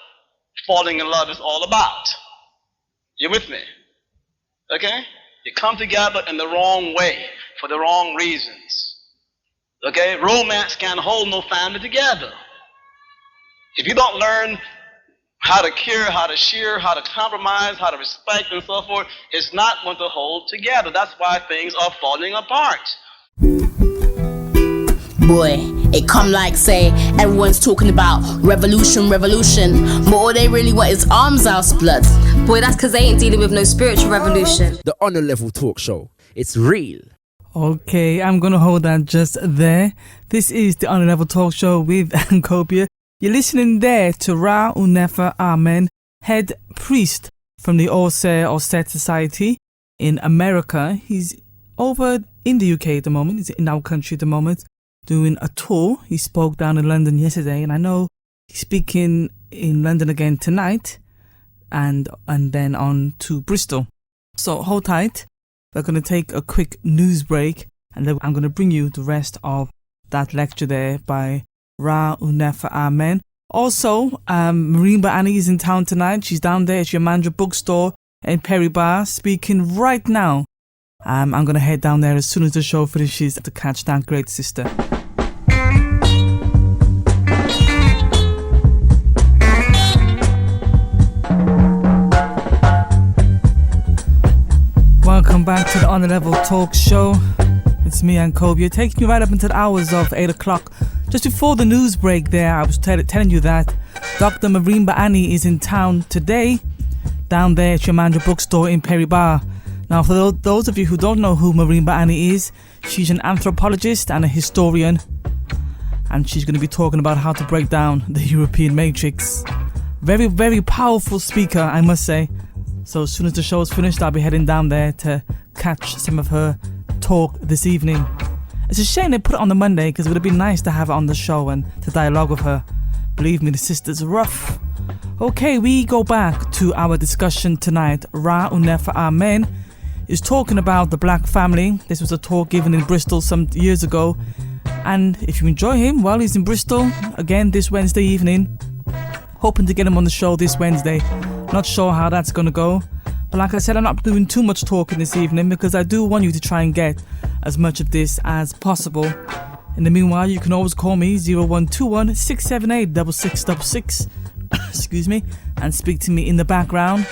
falling in love is all about. You with me? Okay? You come together in the wrong way for the wrong reasons. Okay? Romance can't hold no family together. If you don't learn how to care, how to share, how to compromise, how to respect, and so forth, it's not going to hold together. That's why things are falling apart. Boy, it come like say everyone's talking about revolution, revolution, but all they really want is arms house blood. Boy, that's because they ain't dealing with no spiritual revolution. The Honor Level Talk Show. It's real. Okay, I'm gonna hold that just there. This is the Honor Level Talk Show with Ankhobia. You're listening there to Ra Un Nefer Amen, head priest from the All Set Society in America. He's over in the UK at the moment. He's in our country at the moment, doing a tour. He spoke down in London yesterday, and I know he's speaking in London again tonight, and then on to Bristol. So hold tight. We're going to take a quick news break, and then I'm going to bring you the rest of that lecture there by Ra Un Nefer Amen. Also, Marimba Annie is in town tonight. She's down there at your Mandra bookstore in Perry Bar, speaking right now. I'm going to head down there as soon as the show finishes to catch that great sister. Welcome back to the Honor Level Talk Show. It's me, Ankhobia, taking you right up until the hours of 8 o'clock. Just before the news break there, I was telling you that Dr. Marimba Annie is in town today, down there at your Mandra bookstore in Perry Bar. Now, for those of you who don't know who Marimba Annie is, she's an anthropologist and a historian, and she's going to be talking about how to break down the European matrix. Very, very powerful speaker, I must say. So as soon as the show is finished, I'll be heading down there to catch some of her talk this evening. It's a shame they put it on the Monday, because it would have been nice to have her on the show and to dialogue with her. Believe me, the sister's rough. Okay, we go back to our discussion tonight. Ra Un Nefer Amen is talking about the black family. This was a talk given in Bristol some years ago. And if you enjoy him while he's in Bristol, again this Wednesday evening, hoping to get him on the show this Wednesday. Not sure how that's going to go. But like I said, I'm not doing too much talking this evening because I do want you to try and get as much of this as possible. In the meanwhile, you can always call me 0121 678 6666 excuse me, and speak to me in the background,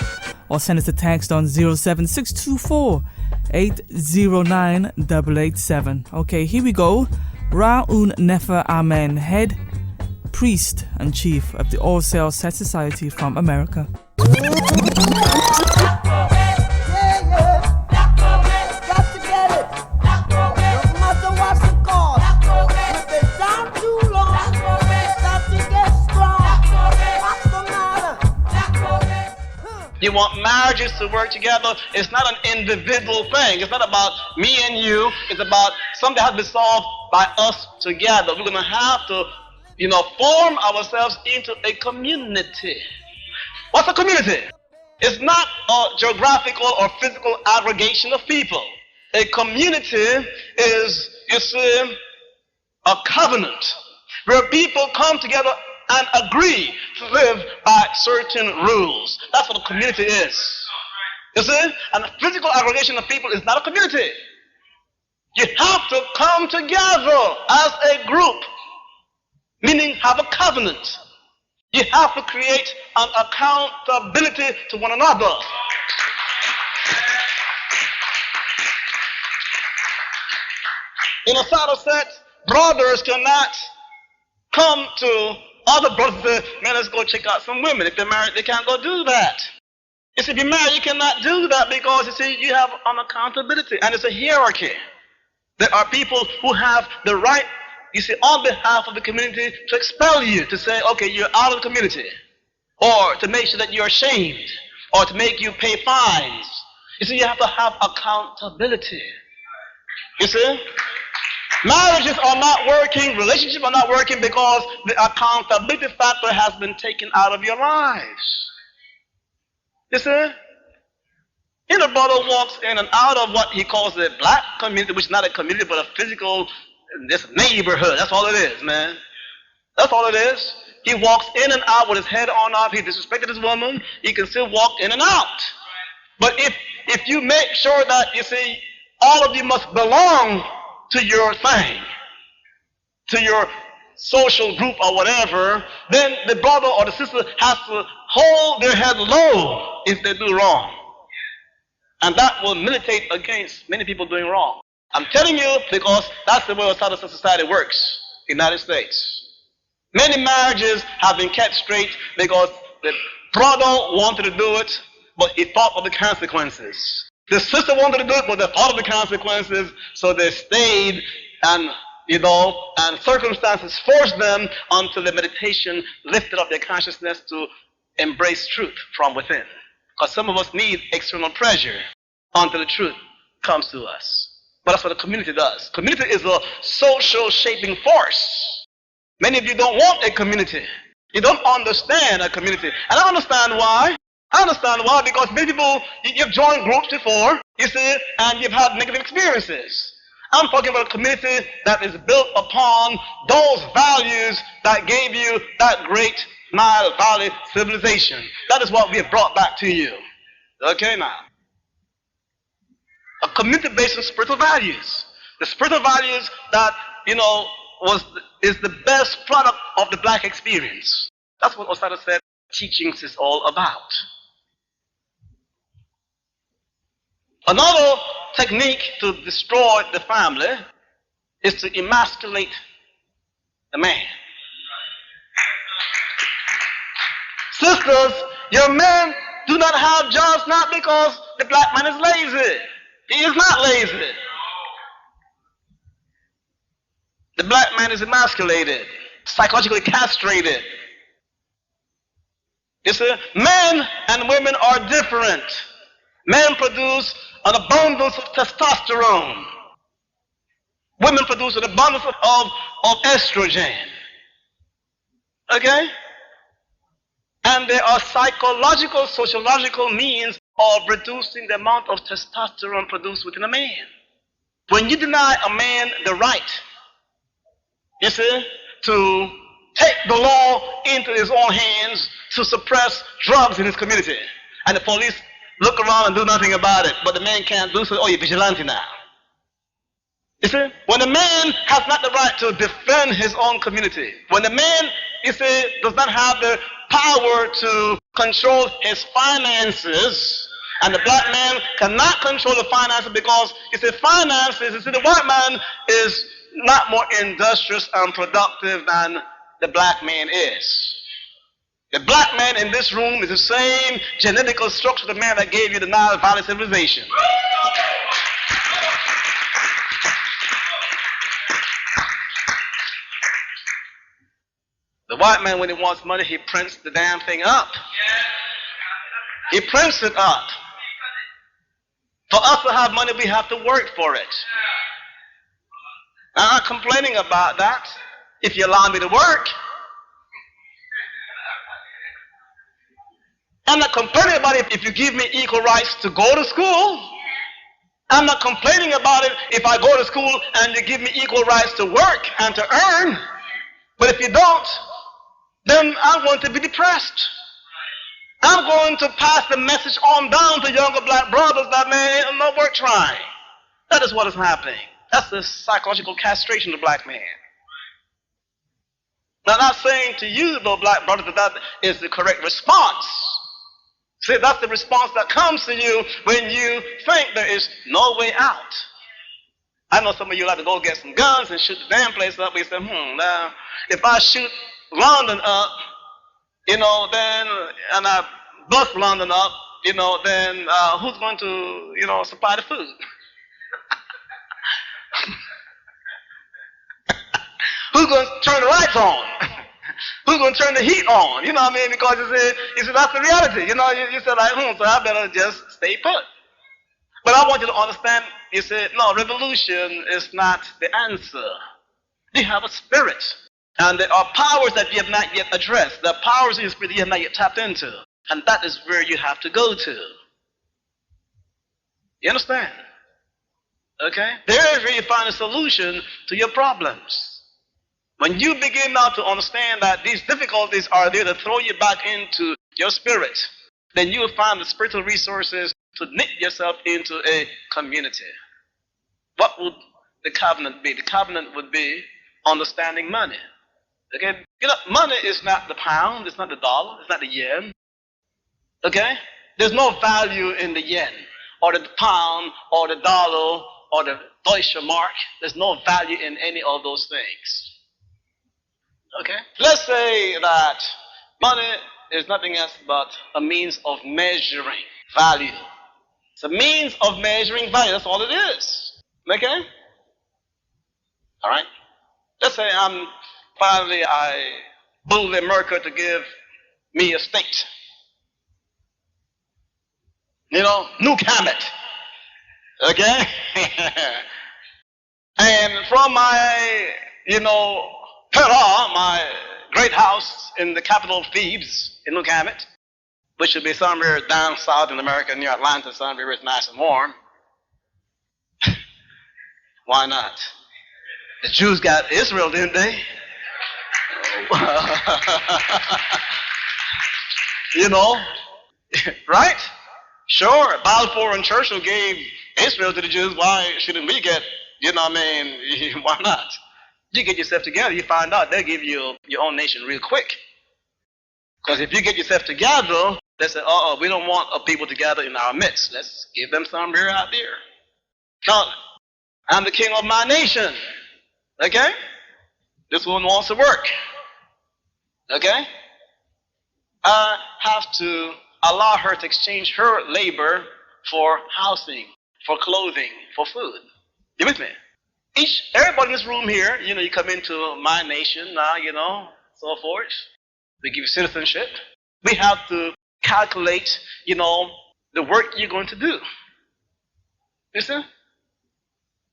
or send us a text on 07624 809 887. Okay, here we go. Ra Un Nefer Amen, head priest and chief of the All Set Society from America. You want marriages to work together. It's not an individual thing. It's not about me and you. It's about something that has to be solved by us together. We're going to have to, form ourselves into a community. What's a community? It's not a geographical or physical aggregation of people. A community is, a covenant where people come together and agree to live by certain rules. That's what a community is. You see? And a physical aggregation of people is not a community. You have to come together as a group, meaning have a covenant. You have to create an accountability to one another. In a side set, brothers cannot come to other brothers and say, man, let's go check out some women. If they're married, they can't go do that. You see, if you're married, you cannot do that because, you see, you have an accountability and it's a hierarchy. There are people who have the right, you see, on behalf of the community to expel you, to say, okay, you're out of the community, or to make sure that you're ashamed, or to make you pay fines. You see, you have to have accountability. You see? Marriages are not working, relationships are not working because the accountability factor has been taken out of your lives. You see? And a brother walks in and out of what he calls the black community, which is not a community but a physical this neighborhood. That's all it is, man. That's all it is. He walks in and out with his head on up. He disrespected his woman. He can still walk in and out. But if you make sure that, you see, all of you must belong to your thing, to your social group or whatever, then the brother or the sister has to hold their head low if they do wrong. And that will militate against many people doing wrong. I'm telling you because that's the way our society works in the United States. Many marriages have been kept straight because the brother wanted to do it, but he thought of the consequences. The sister wanted to do it, but they thought of the consequences, so they stayed and, and circumstances forced them until the meditation lifted up their consciousness to embrace truth from within. Because some of us need external pressure until the truth comes to us. But that's what the community does. Community is a social shaping force. Many of you don't want a community. You don't understand a community. And I understand why. I understand why, because many people, you've joined groups before, you see, and you've had negative experiences. I'm talking about a community that is built upon those values that gave you that great Nile Valley civilization. That is what we have brought back to you. Okay, now. A community based on spiritual values. The spiritual values that, is the best product of the black experience. That's what Osada said teachings is all about. Another technique to destroy the family is to emasculate the man. Sisters, your men do not have jobs not because the black man is lazy. He is not lazy. The black man is emasculated, psychologically castrated. You see, men and women are different. Men produce an abundance of testosterone. Women produce an abundance of estrogen. Okay? And there are psychological, sociological means of reducing the amount of testosterone produced within a man. When you deny a man the right, you see, to take the law into his own hands to suppress drugs in his community, and the police look around and do nothing about it, but the man can't do so, oh, you're vigilante now. You see, when a man has not the right to defend his own community, when the man, you see, does not have the power to control his finances, and the black man cannot control the finances because, you see, finances, you see, the white man is not more industrious and productive than the black man is. The black man in this room is the same genetical structure of the man that gave you the Nile Valley civilization. The white man, when he wants money, he prints the damn thing up. He prints it up. For us to have money, we have to work for it. I'm not complaining about that, if you allow me to work. I'm not complaining about it if you give me equal rights to go to school. I'm not complaining about it if I go to school and you give me equal rights to work and to earn. But if you don't, then I'm going to be depressed. I'm going to pass the message on down to younger black brothers that, man, ain't no worth trying. That is what is happening. That's the psychological castration of the black man. Now, I'm not saying to you, though, black brother, that is the correct response. See, that's the response that comes to you when you think there is no way out. I know some of you like to go get some guns and shoot the damn place up. We say, now, if I shoot London up, then, and I bust London up, then who's going to, supply the food? Who's going to turn the lights on? Who's going to turn the heat on? You know what I mean? Because you see, that's the reality. You said like, so I better just stay put. But I want you to understand, you said, no, revolution is not the answer. You have a spirit. And there are powers that you have not yet addressed. There are powers in your spirit that you have not yet tapped into. And that is where you have to go to. You understand? Okay? There is where you find a solution to your problems. When you begin now to understand that these difficulties are there to throw you back into your spirit, then you will find the spiritual resources to knit yourself into a community. What would the covenant be? The covenant would be understanding money. Okay? Money is not the pound, it's not the dollar, it's not the yen. Okay? There's no value in the yen, or the pound, or the dollar, or the Deutsche Mark. There's no value in any of those things. Okay? Let's say that money is nothing else but a means of measuring value. It's a means of measuring value. That's all it is. Okay? All right? Let's say I bully America to give me a state. Nuke Hammett. Okay? And from my, my great house in the capital of Thebes, in Nuke Hammett, which should be somewhere down south in America near Atlanta, somewhere where it's nice and warm. Why not? The Jews got Israel, didn't they? Right? Sure, Balfour and Churchill gave Israel to the Jews. Why shouldn't we get, why not? You get yourself together, you find out they'll give you your own nation real quick. Because if you get yourself together, they say, we don't want a people together in our midst. Let's give them somewhere out there. No, I'm the king of my nation. Okay? This one wants to work. Okay? I have to allow her to exchange her labor for housing, for clothing, for food. You with me? Everybody in this room here, you come into my nation now, so forth. We give you citizenship. We have to calculate, the work you're going to do. You see?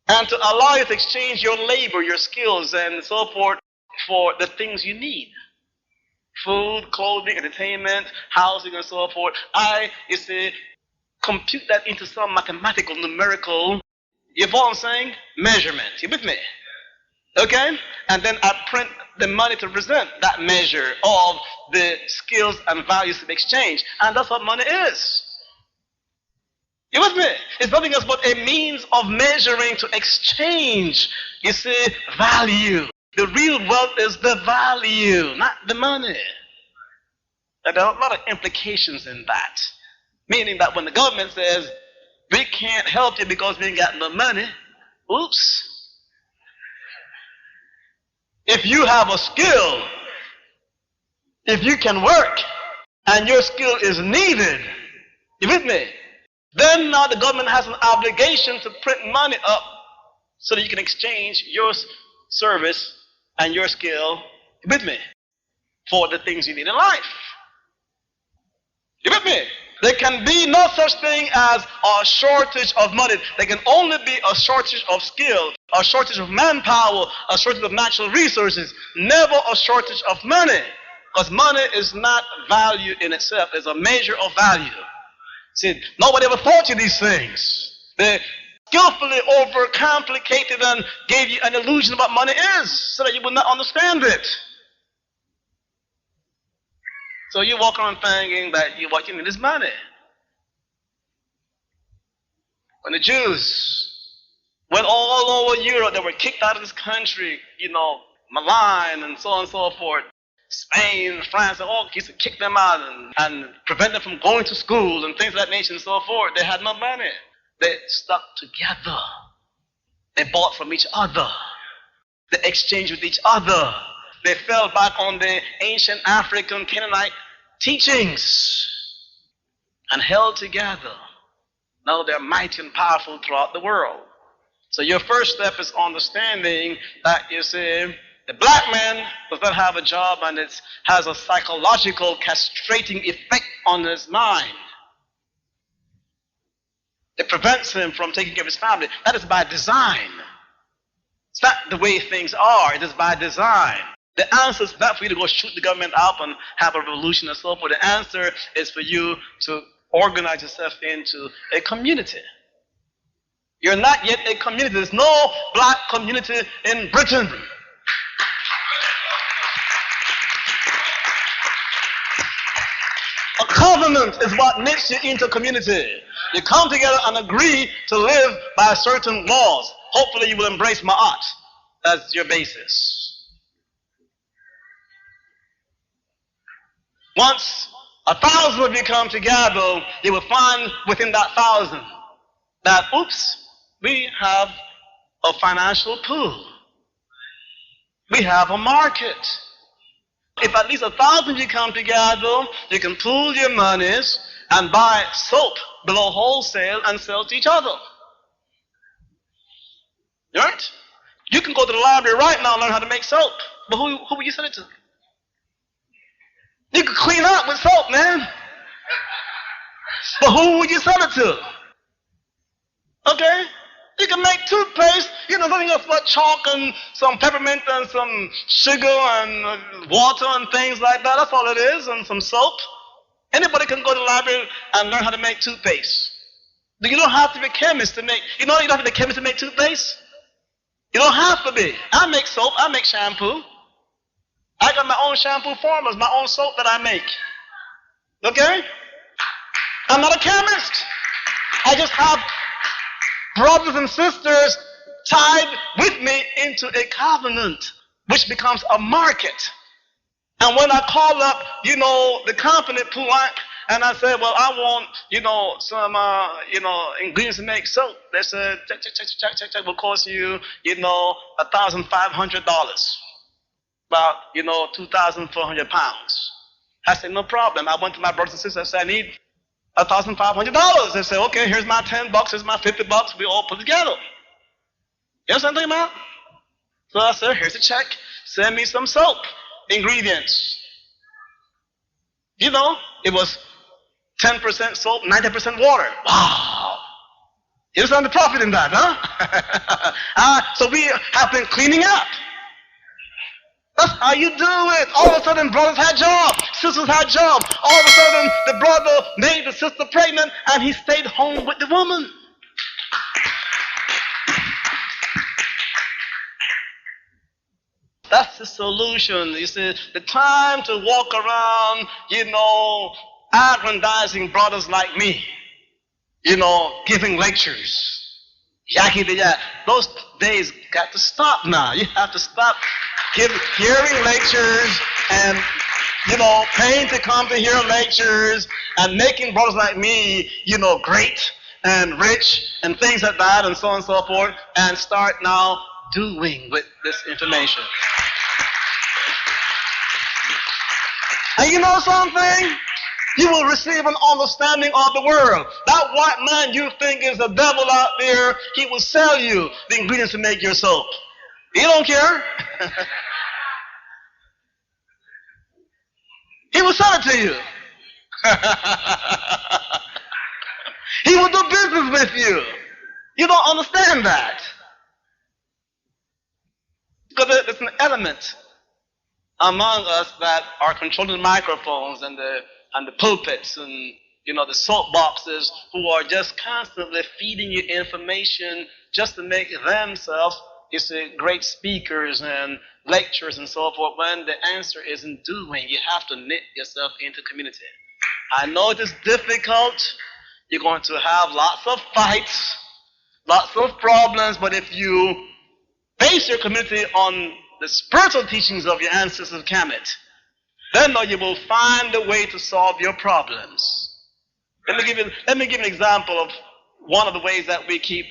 And to allow you to exchange your labor, your skills, and so forth for the things you need. Food, clothing, entertainment, housing, and so forth. Compute that into some mathematical, numerical, you follow what I'm saying? Measurement. You with me? Okay? And then I print the money to present that measure of the skills and values to be exchanged. And that's what money is. You with me? It's nothing else but a means of measuring to exchange, value. The real wealth is the value, not the money. And there are a lot of implications in that. Meaning that when the government says, we can't help you because we ain't got no money, oops. If you have a skill, if you can work, and your skill is needed, you with me? Then now the government has an obligation to print money up so that you can exchange your service and your skill, you with me, for the things you need in life. You with me? There can be no such thing as a shortage of money. There can only be a shortage of skill, a shortage of manpower, a shortage of natural resources, never a shortage of money. Because money is not value in itself, it's a measure of value. See, nobody ever taught you these things. They skillfully overcomplicated and gave you an illusion of what money is so that you would not understand it. So you walk around thinking that what you need is money. When the Jews went all over Europe. They were kicked out of this country, Milan and so on and so forth. Spain, France, all used to kick them out and prevent them from going to school and things of that nature and so forth. They had no money. They stuck together. They bought from each other. They exchanged with each other. They fell back on the ancient African Canaanite teachings and held together. Now they're mighty and powerful throughout the world. So your first step is understanding that, you see, the black man does not have a job and it has a psychological castrating effect on his mind. It prevents him from taking care of his family. That is by design. It's not the way things are. It is by design. The answer is not for you to go shoot the government up and have a revolution and so forth. The answer is for you to organize yourself into a community. You're not yet a community. There's no black community in Britain. A covenant is what makes you into a community. You come together and agree to live by certain laws. Hopefully you will embrace Ma'at as your basis. Once 1,000 of you come together, you will find within that 1,000 that, we have a financial pool. We have a market. If at least 1,000 of you come together, you can pool your monies and buy soap below wholesale and sell to each other. Right? You can go to the library right now and learn how to make soap. But who will you sell it to? You can clean up with soap, man. But who would you sell it to? Okay? You can make toothpaste, nothing else but chalk and some peppermint and some sugar and water and things like that. That's all it is, and some soap. Anybody can go to the library and learn how to make toothpaste. You don't have to be a chemist to make, you don't have to be a chemist to make toothpaste. You don't have to be. I make soap, I make shampoo. I got my own shampoo formulas, my own soap that I make. Okay? I'm not a chemist. I just have brothers and sisters tied with me into a covenant, which becomes a market. And when I call up, the company, Puank, and I said, well, I want, some, ingredients to make soap. They said, check, will cost you, $1,500. About, 2,400 pounds. I said, no problem. I went to my brothers and sisters and said, I need $1,500. They said, okay, here's my $10, here's my $50. We all put together. You understand what I'm talking about? So I said, here's a check. Send me some soap ingredients. It was 10% soap, 90% water. Wow. You understand the profit in that, huh? So we have been cleaning up. That's how you do it. All of a sudden, brothers had jobs, sisters had jobs. All of a sudden, the brother made the sister pregnant, and he stayed home with the woman. That's the solution. You see, the time to walk around, aggrandizing brothers like me, giving lectures. Those days got to stop now. You have to stop hearing lectures and, paying to come to hear lectures and making brothers like me, great and rich and things like that and so on and so forth, and start now doing with this information. And you know something? You will receive an understanding of the world. That white man you think is the devil out there, he will sell you the ingredients to make your soap. He don't care. He will sell it to you. He will do business with you. You don't understand that. Because there's an element among us that are controlling the microphones and the pulpits and the soapboxes, who are just constantly feeding you information just to make themselves great speakers and lecturers and so forth, when the answer isn't doing. You have to knit yourself into community. I know it is difficult. You're going to have lots of fights. lots of problems, but if you base your community on the spiritual teachings of your ancestors of Kemet, then you will find a way to solve your problems. Let me give you an example of one of the ways that we keep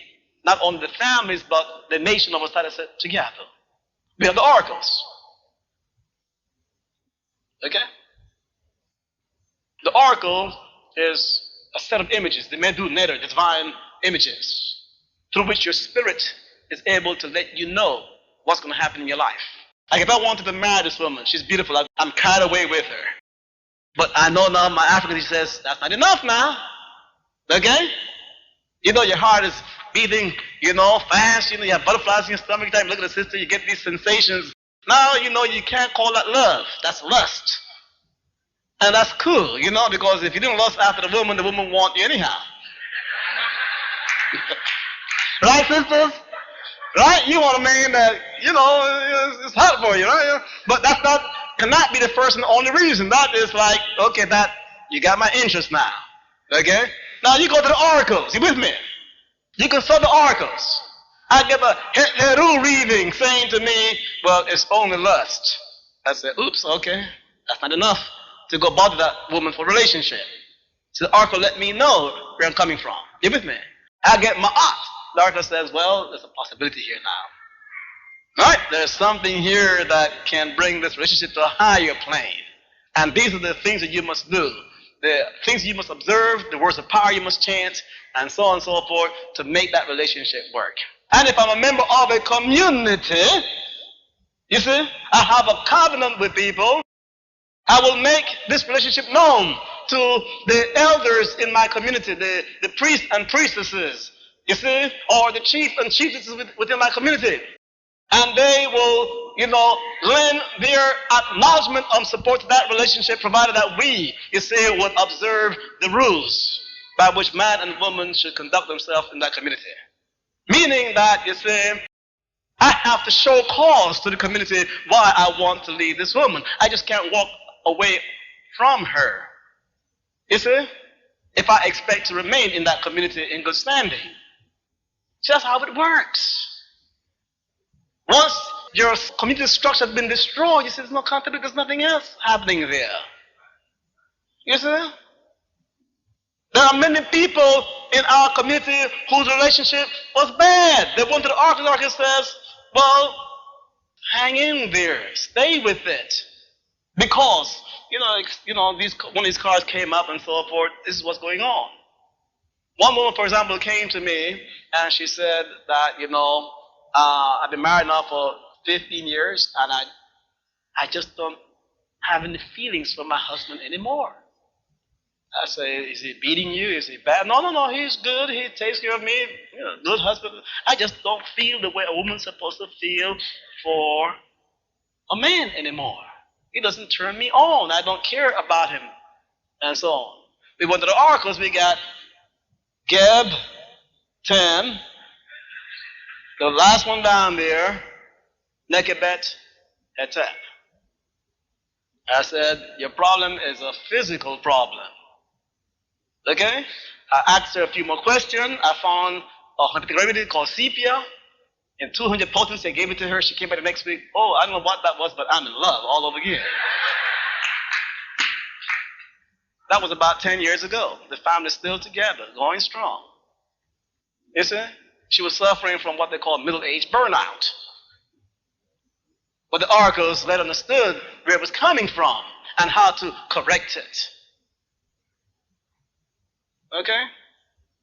not only the families but the nation of us together. We have the oracles. Okay? The oracle is a set of images, the medu neder, divine images, through which your spirit is able to let you know what's going to happen in your life. Like if I wanted to marry this woman, she's beautiful, I'm carried away with her. But I know now my African, he says, that's not enough now. Okay? You know your heart is beating, fast, you have butterflies in your stomach, you look at the sister, you get these sensations. Now, you can't call that love. That's lust. And that's cool, because if you didn't lust after the woman want you anyhow. Right, sisters? Right? You want a man that, it's hot for you, right? But cannot be the first and only reason. That is like, okay, that you got my interest now. Okay? Now you go to the oracles. You with me? You consult the oracles. I get a Het-Heru reading saying to me, well, it's only lust. I said, oops, okay. That's not enough to go bother that woman for a relationship. So the oracle let me know where I'm coming from. You with me? I get Mahatma. The oracle says, well, there's a possibility here now. Right? There's something here that can bring this relationship to a higher plane. And these are the things that you must do. The things you must observe, the words of power you must chant, and so on and so forth to make that relationship work. And if I'm a member of a community, you see, I have a covenant with people, I will make this relationship known to the elders in my community, the priests and priestesses, you see, or the chief and chiefesses within my community. And they will, lend their acknowledgement and support to that relationship, provided that we, would observe the rules by which man and woman should conduct themselves in that community. Meaning that, I have to show cause to the community why I want to leave this woman. I just can't walk away from her. You see? If I expect to remain in that community in good standing. Just how it works. Once your community structure has been destroyed, there's no conflict, there's nothing else happening there. You see? There are many people in our community whose relationship was bad. They went to the oracle. The oracle says, well, hang in there, stay with it. Because, when these cars came up and so forth, this is what's going on. One woman, for example, came to me and she said that, I've been married now for 15 years and I just don't have any feelings for my husband anymore. I say, is he beating you? Is he bad? No, he's good. He takes care of me. Good husband. I just don't feel the way a woman's supposed to feel for a man anymore. He doesn't turn me on. I don't care about him. And so on. We went to the oracles. We got Geb, 10. The last one down there, Nekebet, Hetep. I said, your problem is a physical problem. Okay? I asked her a few more questions. I found a homeopathic remedy called sepia. In 200 potents, they gave it to her. She came back the next week. Oh, I don't know what that was, but I'm in love all over again. That was about 10 years ago. The family's still together, going strong. You see? She was suffering from what they call middle-age burnout. But the oracles let understood where it was coming from and how to correct it. Okay?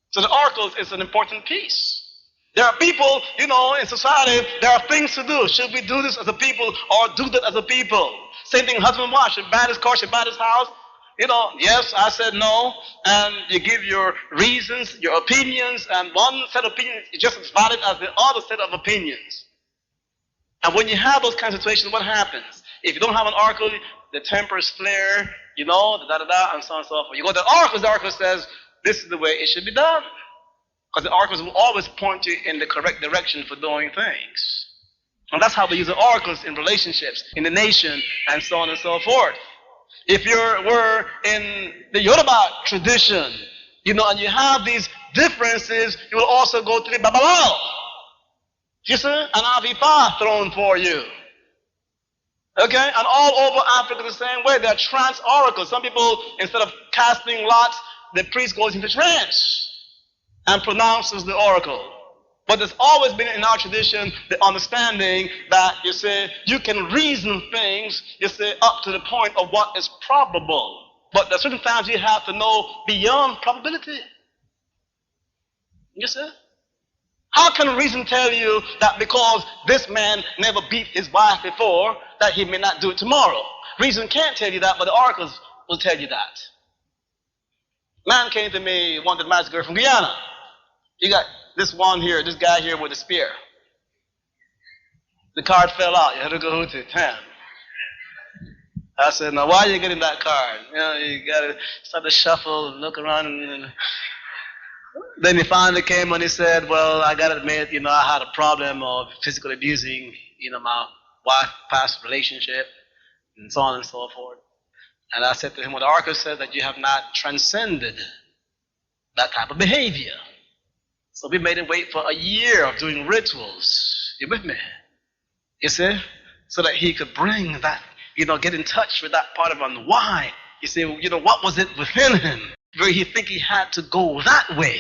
So the oracles is an important piece. There are people, in society, there are things to do. Should we do this as a people or do that as a people? Same thing, husband and wife. Should buy this car, should buy this house. Yes, I said no. And you give your reasons, your opinions, and one set of opinions is just as valid as the other set of opinions. And when you have those kinds of situations, what happens? If you don't have an oracle, the tempers flare, and so on and so forth. You go to the oracle says, this is the way it should be done. Because the oracles will always point you in the correct direction for doing things. And that's how we use the oracles in relationships, in the nation, and so on and so forth. If you were in the Yoruba tradition, and you have these differences, you will also go to the Babylon. You see? An Avipa thrown for you. Okay? And all over Africa the same way. There are trance oracles. Some people, instead of casting lots, the priest goes into trance and pronounces the oracle. But there's always been in our tradition the understanding that, you see, you can reason things, you see, up to the point of what is probable. But there's certain times you have to know beyond probability. You see? How can reason tell you that because this man never beat his wife before, that he may not do it tomorrow? Reason can't tell you that, but the oracles will tell you that. Man came to me, wanted to marry a girl from Guyana. You got this one here, this guy here with a spear. The card fell out. You had to go to it. I said, now why are you getting that card? You know, you got to start to shuffle and look around. And then he finally came and he said, well, I got to admit, you know, I had a problem of physically abusing, you know, my wife, past relationship, and so on and so forth. And I said to him, well, the oracle said that you have not transcended that type of behavior. So we made him wait for a year of doing rituals. You with me? You see? So that he could bring that, you know, get in touch with that part of him. Why? You see, you know, what was it within him where he think he had to go that way?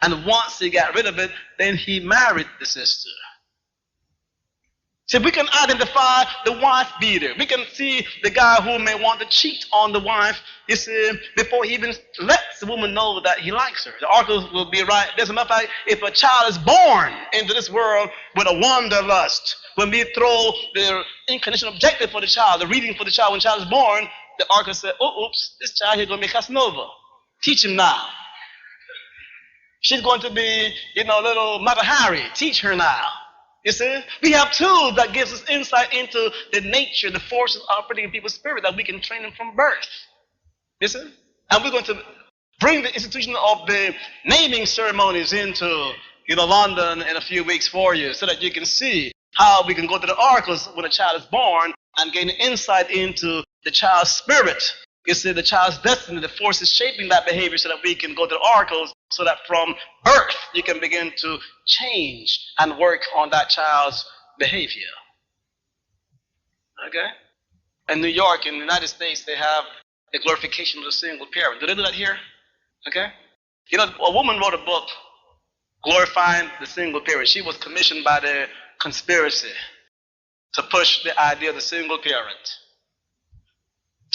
And once he got rid of it, then he married the sister. See, we can identify the wife beater. We can see the guy who may want to cheat on the wife, you see, before he even lets the woman know that he likes her. The oracle will be right. As a matter of fact, if a child is born into this world with a wanderlust, when we throw the incarnation objective for the child, the reading for the child when the child is born, the oracle said, oh, oops, this child here is going to be Casanova. Teach him now. She's going to be, you know, little Mother Harry. Teach her now. You see, we have tools that gives us insight into the nature, the forces operating in people's spirit that we can train them from birth. You see? And we're going to bring the institution of the naming ceremonies into, you know, London in a few weeks for you so that you can see how we can go to the oracles when a child is born and gain insight into the child's spirit. You see, the child's destiny, the forces shaping that behavior so that we can go to the oracles so that from birth you can begin to change and work on that child's behavior. Okay? In New York, in the United States, they have the glorification of the single parent. Do they do that here? Okay? You know, a woman wrote a book glorifying the single parent. She was commissioned by the conspiracy to push the idea of the single parent.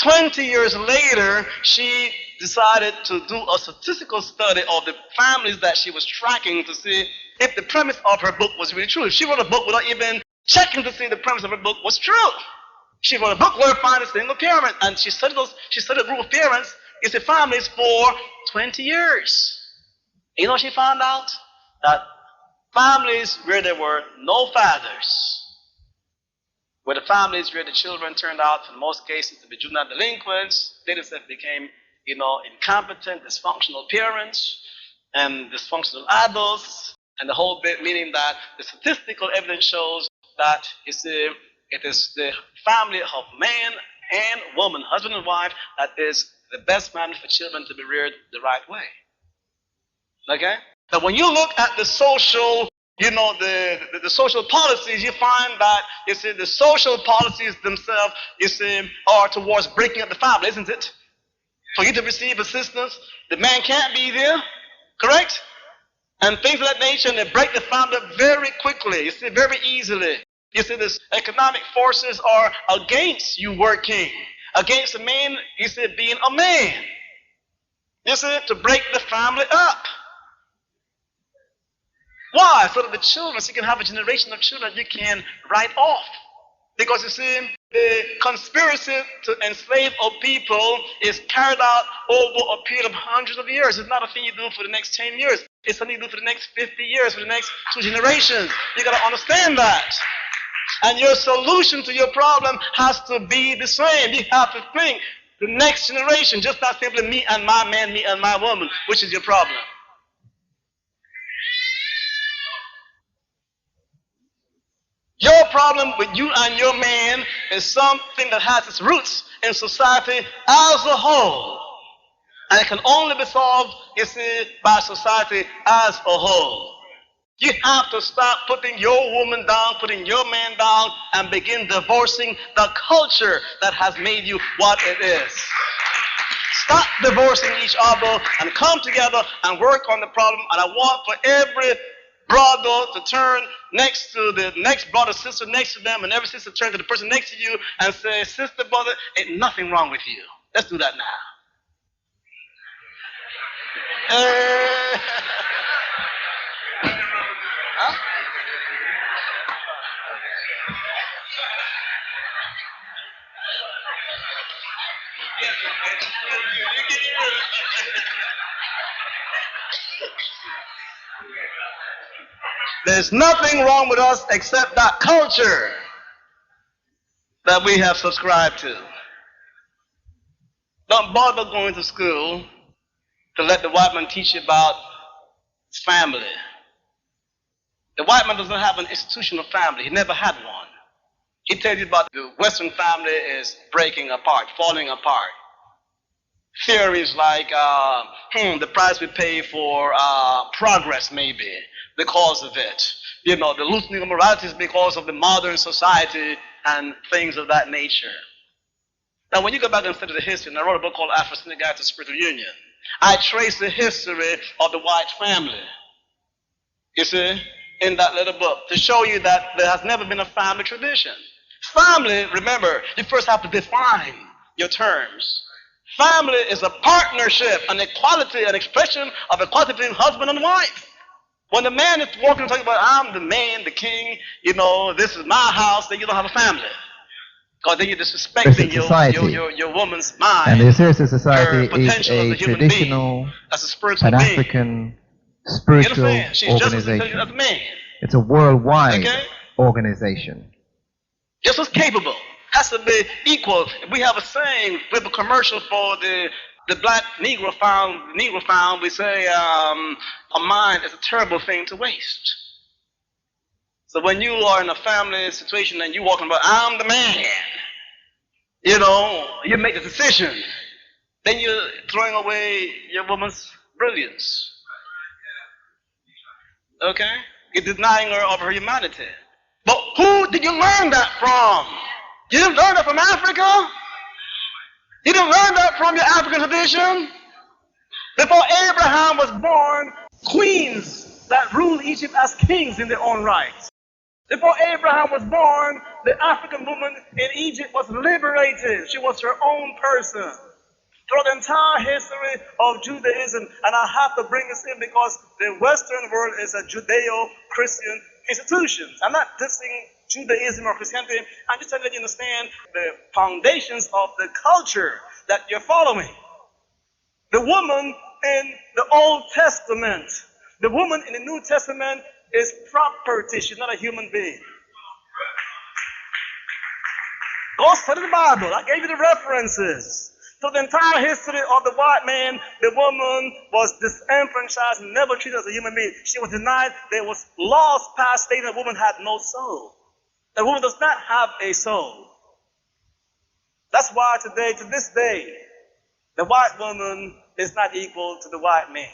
20 years later, she decided to do a statistical study of the families that she was tracking to see if the premise of her book was really true. She wrote a book without even checking to see the premise of her book was true. She wrote a book glorifying the single parent, and she studied a group of parents, it's the families for 20 years. You know what she found out? That families where there were no fathers, where the families where the children turned out, in most cases, to be juvenile delinquents, they themselves became, you know, incompetent, dysfunctional parents, and dysfunctional adults, and the whole bit, meaning that the statistical evidence shows that, you see, it is the family of man and woman, husband and wife, that is the best family for children to be reared the right way. Okay? Now, when you look at the social, you know, the social policies, you find that, you see, the social policies themselves, you see, are towards breaking up the family, isn't it? For you to receive assistance, the man can't be there, correct? And things of that nature, and they break the family up very quickly, you see, very easily. You see, the economic forces are against you working, against a man, you see, being a man. You see, to break the family up. Why? So that the children, so you can have a generation of children you can write off. Because you see, the conspiracy to enslave a people is carried out over a period of hundreds of years. It's not a thing you do for the next 10 years. It's something you do for the next 50 years, for the next 2 generations. You got to understand that. And your solution to your problem has to be the same. You have to think the next generation, just not simply me and my man, me and my woman, which is your problem. Your problem with you and your man is something that has its roots in society as a whole. And it can only be solved, you see, by society as a whole. You have to stop putting your woman down, putting your man down, and begin divorcing the culture that has made you what it is. Stop divorcing each other and come together and work on the problem. And I want for every brother to turn next to the next brother, sister next to them, and every sister turn to the person next to you and say, sister, brother, ain't nothing wrong with you. Let's do that now. Huh? There's nothing wrong with us except that culture that we have subscribed to. Don't bother going to school to let the white man teach you about family. The white man doesn't have an institutional family. He never had one. He tells you about the Western family is breaking apart, falling apart. Theories like the price we pay for progress may be because of it. You know, the loosening of morality is because of the modern society and things of that nature. Now, when you go back and study the history, and I wrote a book called Afro-Centric Guide to Spiritual Union, I trace the history of the white family, you see, in that little book, to show you that there has never been a family tradition. Family, remember, you first have to define your terms. Family is a partnership, an equality, an expression of equality between husband and wife. When the man is walking and talking about, I'm the man, the king, you know, this is my house, then you don't have a family. Because then you're disrespecting your woman's mind. And the Assyrian Society is a traditional being, as a spiritual Pan-African spiritual organization. As a man. It's a worldwide organization. Just as capable. Has to be equal. We have a saying, we have a commercial for the black Negro found, we say, a mind is a terrible thing to waste. So when you are in a family situation and you're walking about, I'm the man, you know, you make the decision, then you're throwing away your woman's brilliance. Okay? You're denying her of her humanity. But who did you learn that from? You didn't learn that from Africa? You didn't learn that from your African tradition? Before Abraham was born, queens that ruled Egypt as kings in their own right. Before Abraham was born, the African woman in Egypt was liberated. She was her own person. Throughout the entire history of Judaism, and I have to bring this in because the Western world is a Judeo-Christian institution. I'm not dissing Judaism or Christianity. I'm just trying to let you understand the foundations of the culture that you're following. The woman in the Old Testament, the woman in the New Testament is property. She's not a human being. Go study the Bible. I gave you the references. So the entire history of the white man, the woman was disenfranchised, never treated as a human being. She was denied. There was laws passed stating the woman had no soul. The woman does not have a soul. That's why today, to this day, the white woman is not equal to the white man.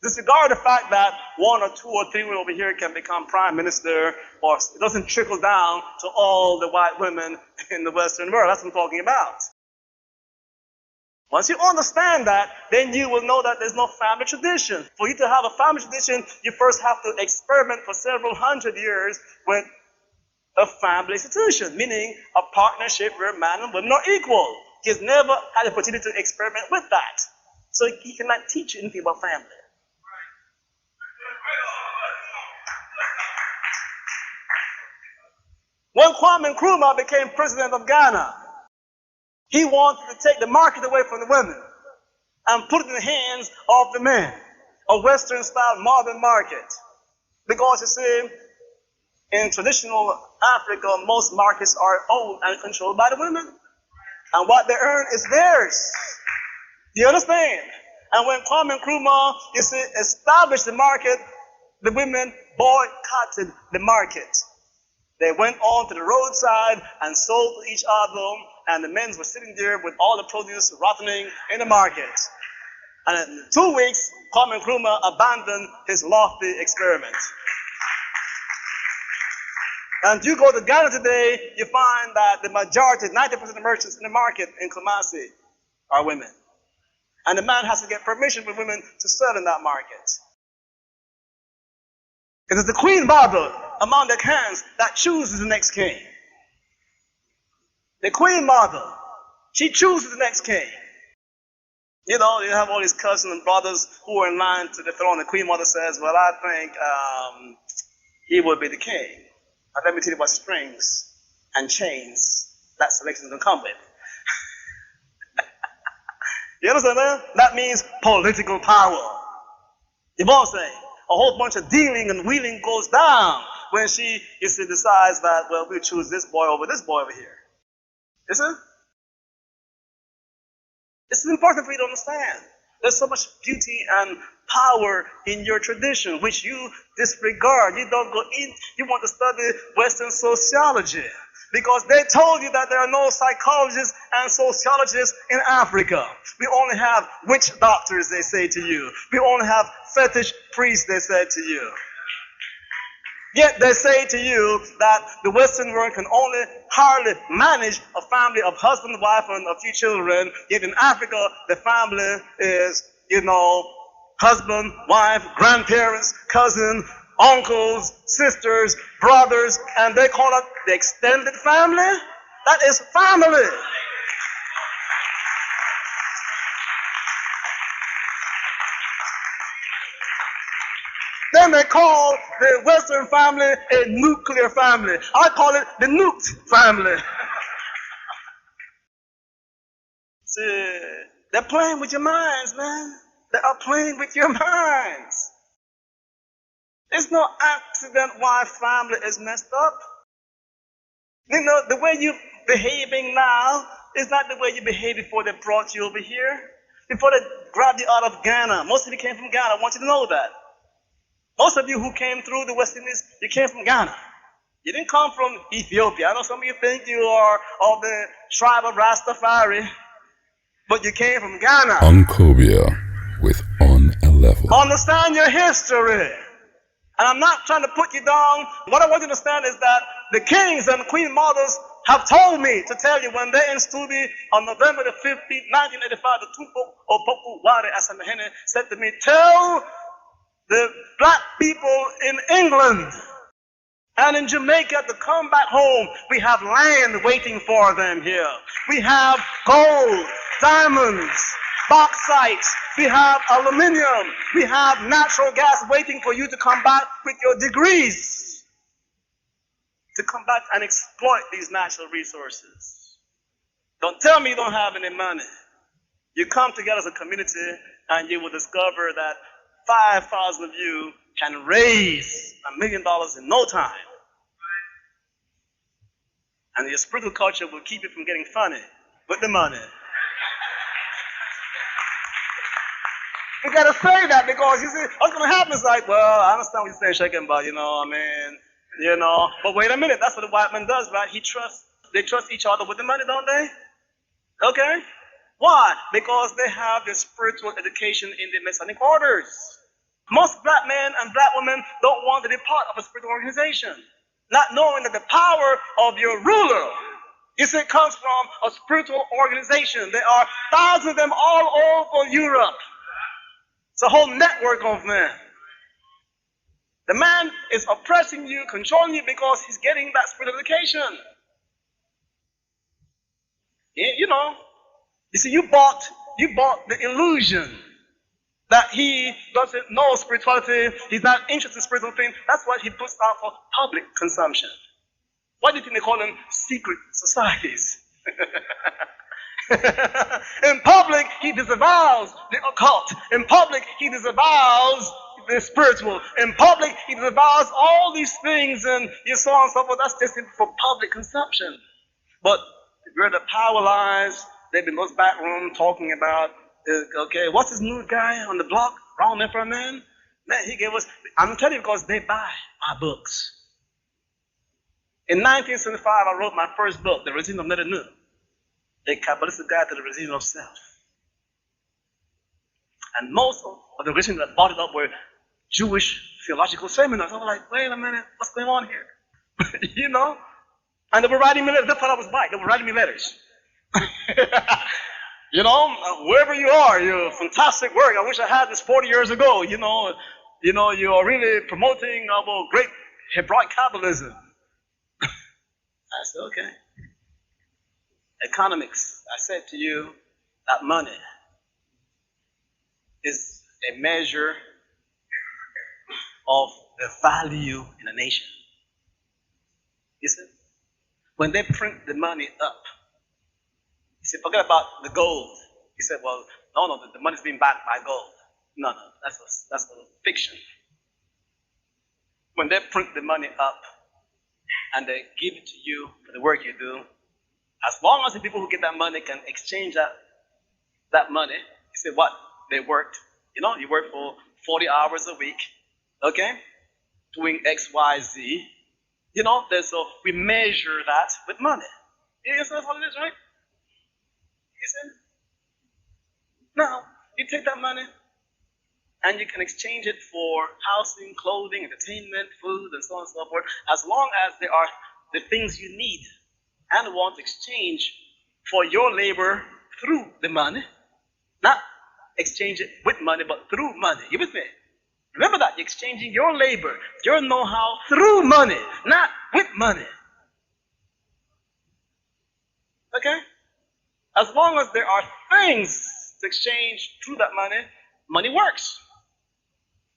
Disregard the fact that 1 or 2 or 3 women over here can become prime minister, or it doesn't trickle down to all the white women in the Western world. That's what I'm talking about. Once you understand that, then you will know that there's no family tradition. For you to have a family tradition, you first have to experiment for several hundred years with a family institution, meaning a partnership where man and woman are equal. He has never had the opportunity to experiment with that. So he cannot teach you anything about family. When Kwame Nkrumah became president of Ghana, he wanted to take the market away from the women and put it in the hands of the men, a Western-style modern market. Because, you see, in traditional Africa, most markets are owned and controlled by the women. And what they earn is theirs. Do you understand? And when Kwame Nkrumah, you see, established the market, the women boycotted the market. They went on to the roadside and sold to each other, and the men were sitting there with all the produce rotting in the market. And in 2 weeks, Kwame Nkrumah abandoned his lofty experiment. And you go to Ghana today, you find that the majority, 90% of the merchants in the market in Kumasi are women. And the man has to get permission from women to serve in that market. It is the queen mother among the clans that chooses the next king. The queen mother, she chooses the next king. You know, you have all these cousins and brothers who are in line to the throne. The queen mother says, well, I think he will be the king. But let me tell you what strings and chains that selection is going to come with. You understand, man? That means political power. You know what I'm saying? A whole bunch of dealing and wheeling goes down when she decides that, well, we'll choose this boy over this boy over here. You see? This is important for you to understand. There's so much beauty and power in your tradition, which you disregard. You don't go in, you want to study Western sociology. Because they told you that there are no psychologists and sociologists in Africa. We only have witch doctors, they say to you. We only have fetish priests, they said to you. Yet they say to you that the Western world can only hardly manage a family of husband, wife, and a few children. Yet in Africa, the family is, husband, wife, grandparents, cousin, uncles, sisters, brothers, and they call it the extended family. That is family. Then they call the Western family a nuclear family. I call it the nuked family. See, they're playing with your minds, man. They are playing with your minds. It's no accident why family is messed up. You know, the way you're behaving now is not the way you behaved before they brought you over here. Before they grabbed you out of Ghana. Most of you came from Ghana. I want you to know that. Most of you who came through the West Indies, you came from Ghana. You didn't come from Ethiopia. I know some of you think you are of the tribe of Rastafari, but you came from Ghana. Ankhobia with On a Level. Understand your history. And I'm not trying to put you down. What I want you to understand is that the kings and queen mothers have told me to tell you when they're in Studi on November the 15th, 1985, the Tupo Opoku Ware Asamahene said to me, tell the black people in England and in Jamaica to come back home. We have land waiting for them here. We have gold, diamonds, bauxite, we have aluminium, we have natural gas waiting for you to come back with your degrees, to come back and exploit these natural resources. Don't tell me you don't have any money. You come together as a community and you will discover that 5,000 of you can raise $1 million in no time. And your spiritual culture will keep you from getting funny with the money. You gotta say that because you see, what's gonna happen is like, well, I understand what you're saying, Shaken, but but wait a minute, that's what the white man does, right? They trust each other with the money, don't they? Okay? Why? Because they have the spiritual education in the Masonic orders. Most black men and black women don't want to be part of a spiritual organization, not knowing that the power of your ruler, you see, comes from a spiritual organization. There are thousands of them all over Europe. It's a whole network of men. The man is oppressing you, controlling you because he's getting that spiritual education. You see, you bought the illusion that he doesn't know spirituality, he's not interested in spiritual things. That's what he puts out for public consumption. Why do you think they call them secret societies? In public, he disavows the occult. In public, he disavows the spiritual. In public, he disavows all these things and so on and so forth. That's just for public consumption. But where the power lies, they've been in those back rooms talking about, okay, what's this new guy on the block? Ra Un Nefer Amen? Man, he gave us, I'm telling you because they buy our books. In 1975, I wrote my first book, The Regime of Netanyahu, a Kabbalistic guide to the regime of self. And most of the Christians that bought it up were Jewish theological seminars. I was like, wait a minute, what's going on here? You know? And they were writing me letters. That's what I was white. They were writing me letters. You know, wherever you are, you're fantastic work. I wish I had this 40 years ago. You know, you're really promoting our great Hebraic Kabbalism. I said, okay. Economics, I said to you that money is a measure of the value in a nation. You see? When they print the money up, he said, forget about the gold. He said, well, no, the money's being backed by gold. No, that's a fiction. When they print the money up and they give it to you for the work you do, as long as the people who get that money can exchange that money, he said, what? They worked. You know, you work for 40 hours a week, okay? Doing X, Y, Z. You know, so we measure that with money. You know, that's what it is, right? You see? Now, you take that money and you can exchange it for housing, clothing, entertainment, food, and so on and so forth, as long as there are the things you need and want to exchange for your labor through the money, not exchange it with money, but through money. You with me? Remember that, you're exchanging your labor, your know-how through money, not with money. Okay? As long as there are things to exchange through that money, money works.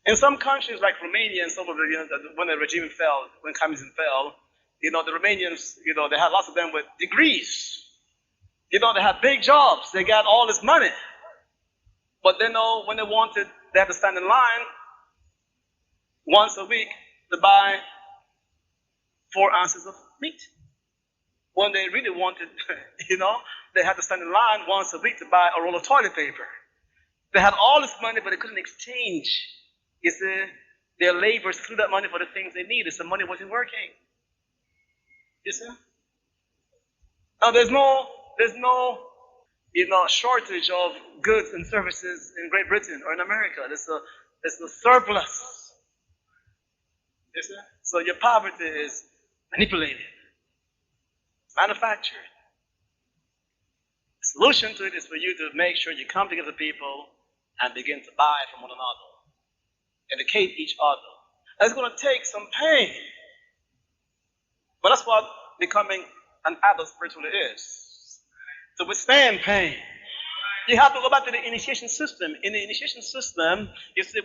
In some countries like Romania and some of the, when the regime fell, when communism fell, the Romanians, they had lots of them with degrees. They had big jobs. They got all this money. But they know when they had to stand in line once a week to buy 4 ounces of meat. When they really wanted, they had to stand in line once a week to buy a roll of toilet paper. They had all this money, but they couldn't exchange, their labors through that money for the things they needed. So money wasn't working. You see? Now there's no shortage of goods and services in Great Britain or in America. There's a surplus. You see? So your poverty is manipulated, manufactured. The solution to it is for you to make sure you come together, people, and begin to buy from one another, educate each other. That's going to take some pain. But that's what becoming an adult spiritually is. To withstand pain. You have to go back to the initiation system. In the initiation system,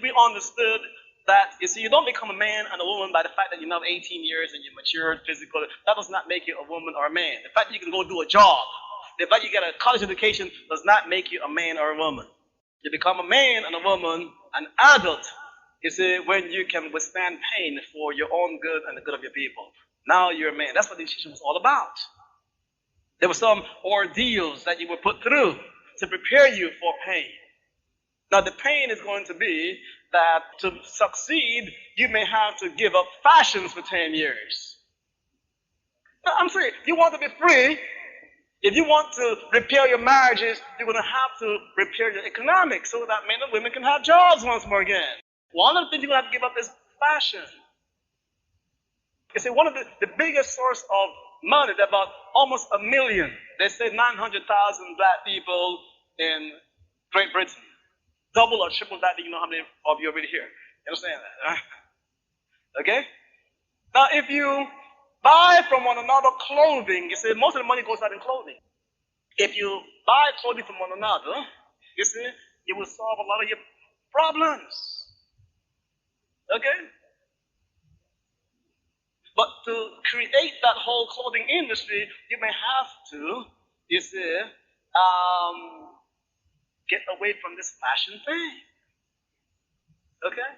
we understood that, you don't become a man and a woman by the fact that you're now 18 years and you're matured physically. That does not make you a woman or a man. The fact that you can go do a job, the fact you get a college education does not make you a man or a woman. You become a man and a woman, an adult, when you can withstand pain for your own good and the good of your people. Now you're a man. That's what the initiation was all about. There were some ordeals that you were put through to prepare you for pain. Now the pain is going to be that to succeed, you may have to give up fashions for 10 years. Now, I'm saying, if you want to be free, if you want to repair your marriages, you're going to have to repair your economics so that men and women can have jobs once more again. One of the things you're going to have to give up is fashion. One of the biggest source of money, there are about almost 1 million, they say 900,000 black people in Great Britain. Double or triple that, you know how many of you are really here. You understand that? Right? Okay? Now, if you buy from one another clothing, most of the money goes out in clothing. If you buy clothing from one another, it will solve a lot of your problems. Okay? But to create that whole clothing industry, you may have to, get away from this fashion thing. Okay?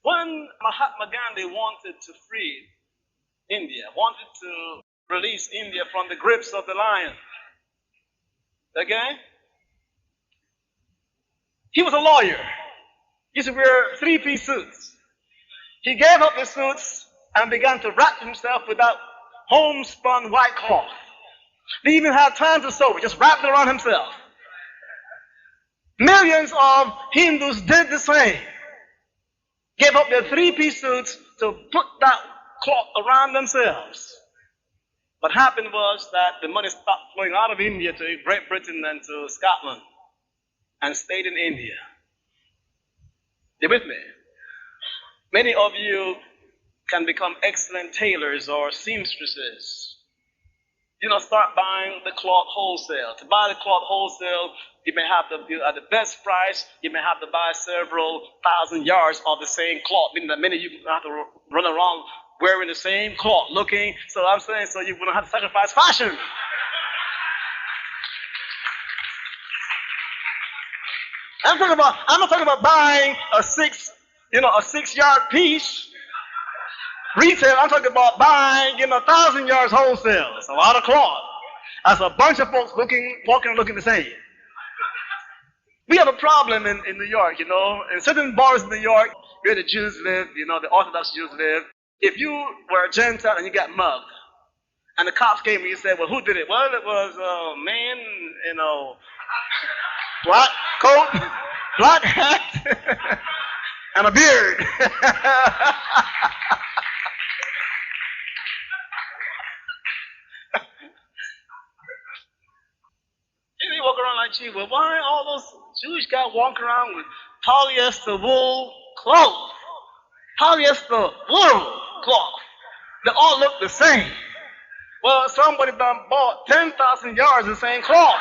When Mahatma Gandhi wanted to free India, wanted to release India from the grips of the lion, okay? He was a lawyer. He used to wear 3-piece suits. He gave up the suits and began to wrap himself with that homespun white cloth. They even had time to sew, just wrapped it around himself. Millions of Hindus did the same. Gave up their three-piece suits to put that cloth around themselves. What happened was that the money stopped flowing out of India to Great Britain and to Scotland and stayed in India. You with me? Many of you can become excellent tailors or seamstresses. Start buying the cloth wholesale. To buy the cloth wholesale, you may have to, at the best price, you may have to buy several thousand yards of the same cloth, meaning that many of you have to run around wearing the same cloth, looking. So I'm saying, so you're going to have to sacrifice fashion. I'm not talking about buying a 6-yard piece retail. I'm talking about buying, 1,000 yards wholesale. It's a lot of cloth. That's a bunch of folks walking and looking the same. We have a problem in New York, in certain bars in New York where the Jews live, the Orthodox Jews live. If you were a Gentile and you got mugged, and the cops came and you said, well, who did it? Well, it was a man, black coat, black hat, and a beard. They walk around like, gee, well, why all those Jewish guys walk around with polyester wool clothes? Polyester wool cloth. They all look the same. Well, somebody done bought 10,000 yards of the same cloth.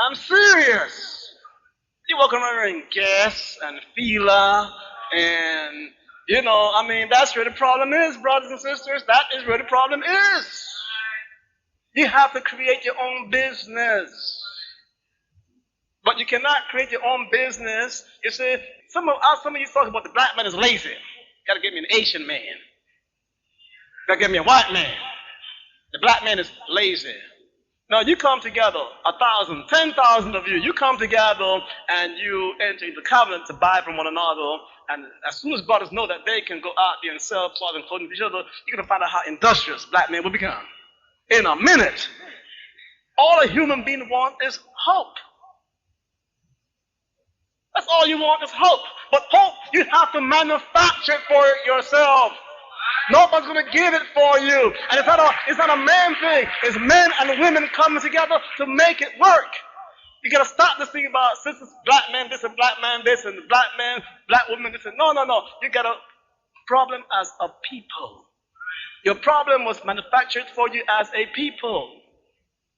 I'm serious. You walk around wearing Guess and Fila and, that's where the problem is, brothers and sisters. That is where the problem is. You have to create your own business. But you cannot create your own business. You see, some of you talk about the black man is lazy. Got to give me an Asian man. Got to give me a white man. The black man is lazy. Now you come together, 1,000, 10,000 of you. You come together and you enter into covenant to buy from one another. And as soon as brothers know that they can go out there and sell clothing and clothing to each other, you're going to find out how industrious black men will become. In a minute, all a human being wants is hope. That's all you want is hope. But hope, you have to manufacture it for yourself. Nobody's going to give it for you. And it's not a man thing. It's men and women coming together to make it work. You got to stop this thing about sisters, black man this and black man this and black man, black woman this. And no. You got a problem as a people. Your problem was manufactured for you as a people.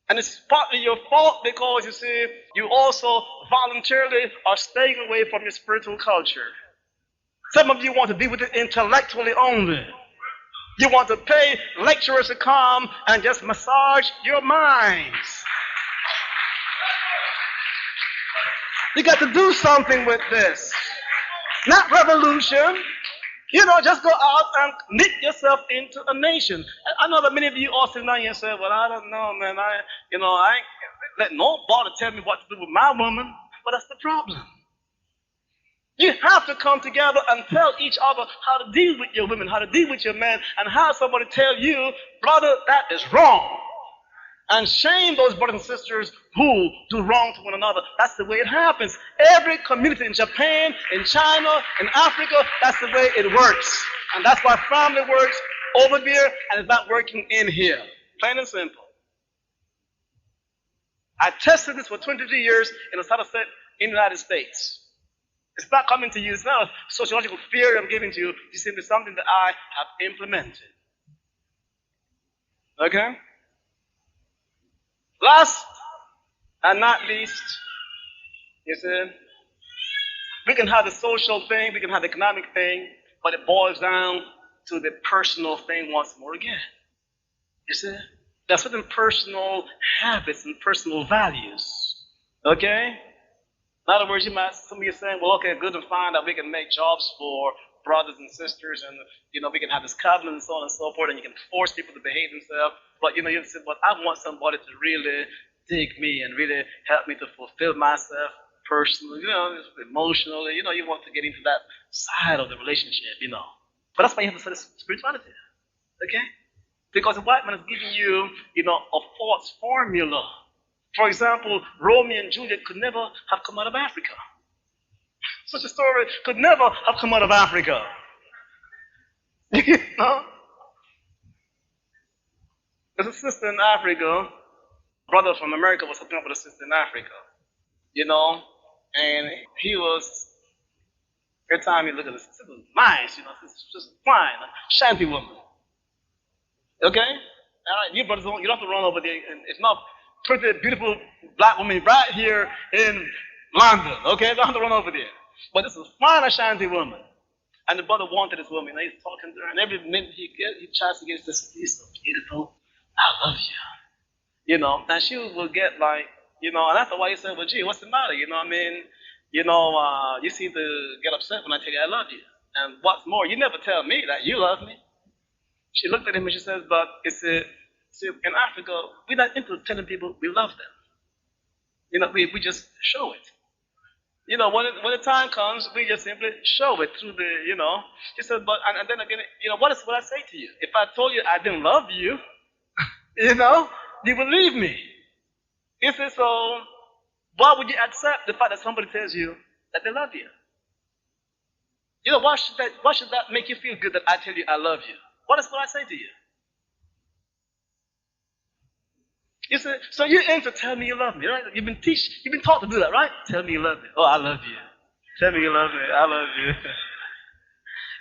And it's partly your fault because, you see, you also voluntarily are staying away from your spiritual culture. Some of you want to be with it intellectually only. You want to pay lecturers to come and just massage your minds. You got to do something with this. Not revolution. Just go out and knit yourself into a nation. I know that many of you all sitting down here and say, well, I don't know, man. I ain't let nobody tell me what to do with my woman. But that's the problem. You have to come together and tell each other how to deal with your women, how to deal with your men, and how somebody tell you, brother, that is wrong. And shame those brothers and sisters who do wrong to one another. That's the way it happens. Every community in Japan, in China, in Africa, that's the way it works. And that's why family works over there and it's not working in here. Plain and simple. I tested this for 23 years in the United States. It's not coming to you. It's not a sociological theory I'm giving to you. It's simply something that I have implemented. Okay? Last and not least, you see, we can have the social thing, we can have the economic thing, but it boils down to the personal thing once more again. You see, there are certain personal habits and personal values. Okay? In other words, some of you are saying, well, okay, good and fine that we can make jobs for brothers and sisters and, we can have this covenant and so on and so forth and you can force people to behave themselves. But, you say, but I want somebody to really dig me and really help me to fulfill myself. personal, emotional, you want to get into that side of the relationship, But that's why you have to study spirituality, okay? Because the white man is giving you, a false formula. For example, Romeo and Juliet could never have come out of Africa. Such a story could never have come out of Africa. There's a sister in Africa, brother from America was hooking up with a sister in Africa, and he was, every time you look at this, this was nice, this was fine, a shanty woman. Okay? All right, you brothers, you don't have to run over there, and it's not pretty, beautiful black woman right here in London, okay? You don't have to run over there. But this is a fine Ashanti woman. And the brother wanted this woman, he's talking to her, and every minute he tries to get this, he's so beautiful, I love you. And she will get like, and after a while he said, well, gee, what's the matter? You seem to get upset when I tell you I love you. And what's more, you never tell me that you love me. She looked at him and she says, but in Africa, we're not into telling people we love them. We just show it. When the time comes, we just simply show it through the, She said, but, and then again, what I say to you? If I told you I didn't love you, you would leave me. He said, so why would you accept the fact that somebody tells you that they love you? Why should that make you feel good that I tell you I love you? What is what I say to you? You say, so you're in to tell me you love me, right? You've been taught to do that, right? Tell me you love me. Oh, I love you. Tell me you love me. I love you.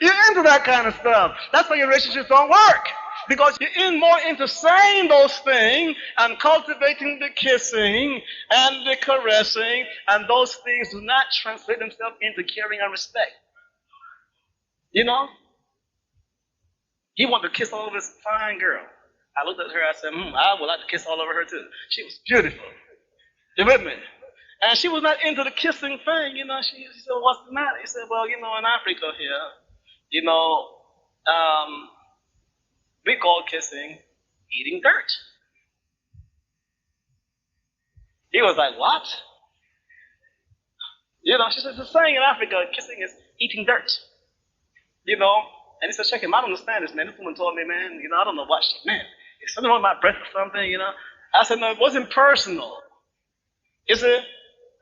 You're into that kind of stuff. That's why your relationships don't work. Because you're more into saying those things and cultivating the kissing and the caressing, and those things do not translate themselves into caring and respect. He wanted to kiss all over this fine girl. I looked at her, I said, I would like to kiss all over her too. She was beautiful. You with me? And she was not into the kissing thing, She said, what's the matter? He said, well, in Africa here, we call kissing eating dirt. He was like, what? She said, it's a saying in Africa, kissing is eating dirt. And he said, check him, I don't understand this, man. This woman told me, man, I don't know what she meant. Is something on my breath or something, I said, no, it wasn't personal. You see?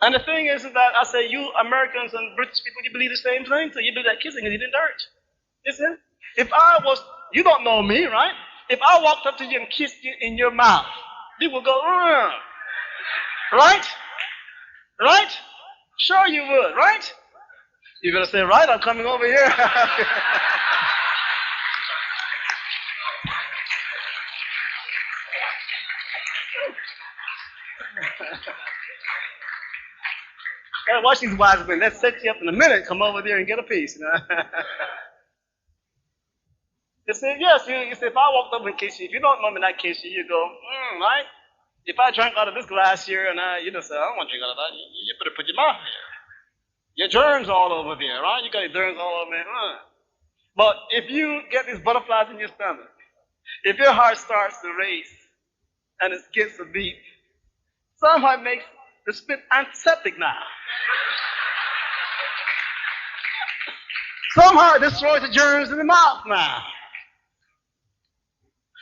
And the thing is that I say, you Americans and British people, you believe the same thing, so you believe that kissing is eating dirt. You see? You don't know me, right? If I walked up to you and kissed you in your mouth, you would go, right? Right? Sure you would, right? You're going to say, right, I'm coming over here. Watch these wise men. Let's set you up in a minute. Come over there and get a piece. You say, yes, you say, if I walked up and kissed you, if you don't know me and I kiss you, you go, right? If I drank out of this glass here and say, I don't want to drink out of that, you better put your mouth here. Your germs all over there, right? You got your germs all over there. But if you get these butterflies in your stomach, if your heart starts to race and it gets a beat, somehow it makes the spit antiseptic now. Somehow it destroys the germs in the mouth now.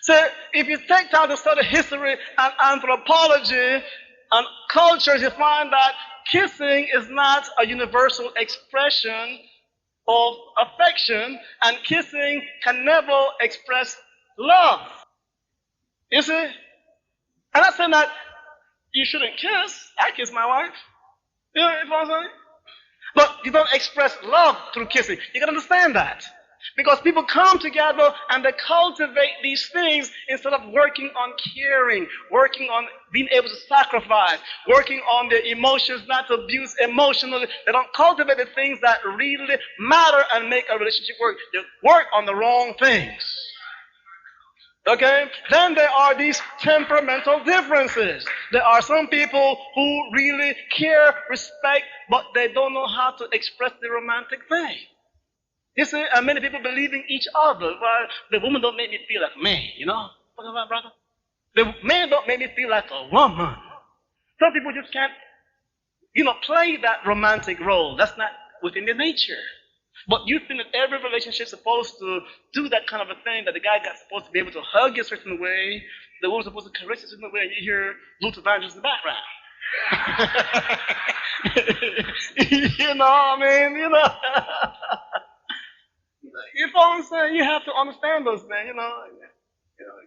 So if you take time to study history and anthropology and cultures, you find that kissing is not a universal expression of affection, and kissing can never express love. You see? And I said that you shouldn't kiss. I kiss my wife. You know what I'm saying? But you don't express love through kissing. You can understand that. Because people come together and they cultivate these things instead of working on caring, working on being able to sacrifice, working on their emotions, not to abuse emotionally. They don't cultivate the things that really matter and make a relationship work. They work on the wrong things. Okay? Then there are these temperamental differences. There are some people who really care, respect, but they don't know how to express the romantic thing. You see, and many people believe in each other. Well, the woman don't make me feel like a man, you know? What about, brother? The man don't make me feel like a woman. Some people just can't play that romantic role. That's not within your nature. But you think that every relationship is supposed to do that kind of a thing, that the guy got supposed to be able to hug you a certain way, the woman's supposed to caress you a certain way, and you hear Luther Vandross in the background. You know what I mean? You know what I'm saying? You have to understand those things,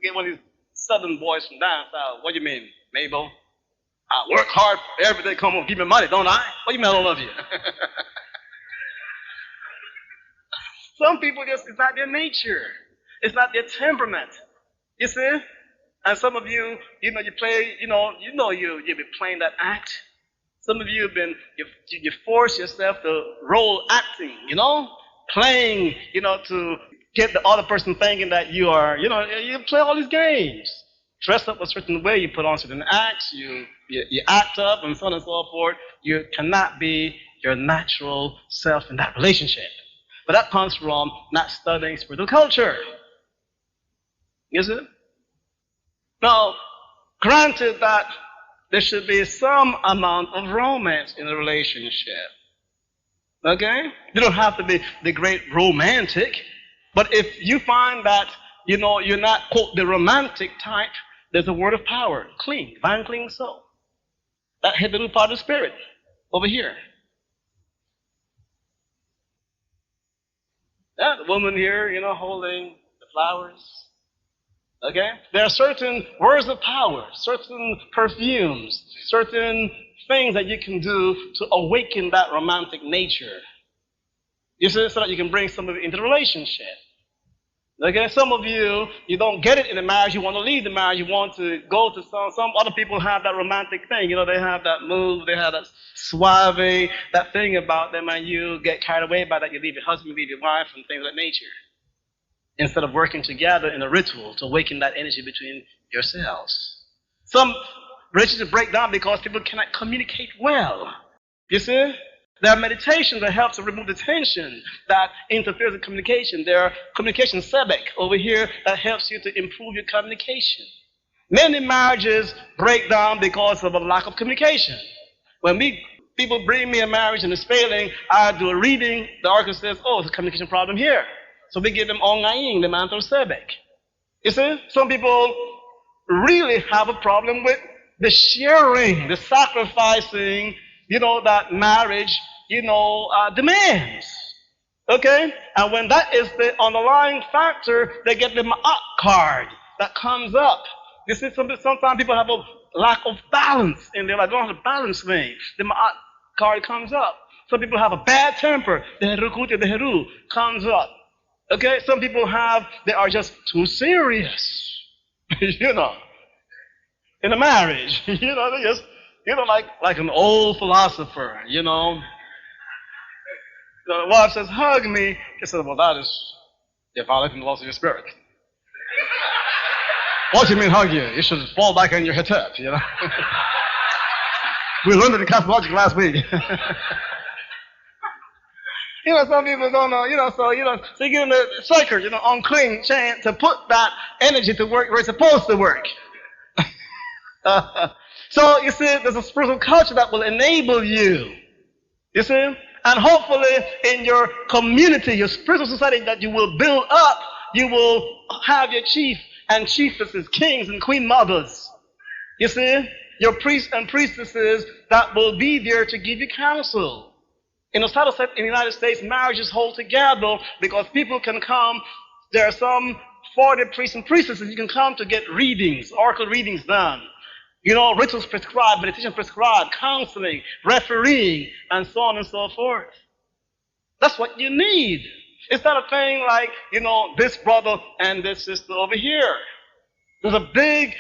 Get one of these southern boys from down south. What do you mean, Mabel? I work hard every day, come home, give me money, don't I? What do you mean I don't love you? Some people it's not their nature. It's not their temperament. You see? And some of you, you play, you've been playing that act. Some of you you force yourself to role acting, playing, to get the other person thinking that you are, you play all these games. Dress up a certain way, you put on certain acts, you act up, and so on and so forth. You cannot be your natural self in that relationship. But that comes from not studying spiritual culture. You see? Now, granted that there should be some amount of romance in a relationship. Okay? You don't have to be the great romantic. But if you find that, you're not, quote, the romantic type, there's a word of power. Clean, divine clean soul. That Het-Heru part of the spirit over here. That woman here, holding the flowers. Okay? There are certain words of power, certain perfumes, certain things that you can do to awaken that romantic nature. You see, so that you can bring some of it into the relationship. Okay? Some of you don't get it in the marriage, you want to leave the marriage, you want to go to some other people have that romantic thing. They have that move, they have that suave, that thing about them, and you get carried away by that. You leave your husband, you leave your wife, and things of that nature. Instead of working together in a ritual to awaken that energy between yourselves. Some relationships break down because people cannot communicate well. You see? There are meditations that help to remove the tension that interferes with communication. There are communication sebek over here that helps you to improve your communication. Many marriages break down because of a lack of communication. When people bring me a marriage and it's failing, I do a reading, the oracle says, there's a communication problem here. So we give them ongaing, the mantle of sebek. You see, some people really have a problem with the sharing, the sacrificing, that marriage, demands. Okay? And when that is the underlying factor, they get the Ma'at card that comes up. You see, sometimes people have a lack of balance in their life. They don't have a balance thing. The Ma'at card comes up. Some people have a bad temper. The Het-Heru comes up. Okay? Some people they are just too serious. In a marriage. They just, like an old philosopher, The wife says, hug me. He says, well, that is violating the laws of your spirit. What do you mean hug you? You should fall back on your hetep, We learned it in cosmology last week. Some people don't know, so you give them the psyker, unclean chant to put that energy to work where it's supposed to work. So, you see, there's a spiritual culture that will enable you. You see? And hopefully in your community, your spiritual society that you will build up, you will have your chief and chiefesses, kings and queen mothers. You see? Your priests and priestesses that will be there to give you counsel. In the United States, marriages hold together because people can come. There are some 40 priests and priestesses you can come to get readings, oracle readings done. Rituals prescribed, meditation prescribed, counseling, refereeing, and so on and so forth. That's what you need. It's not a thing like, this brother and this sister over here. There's a big,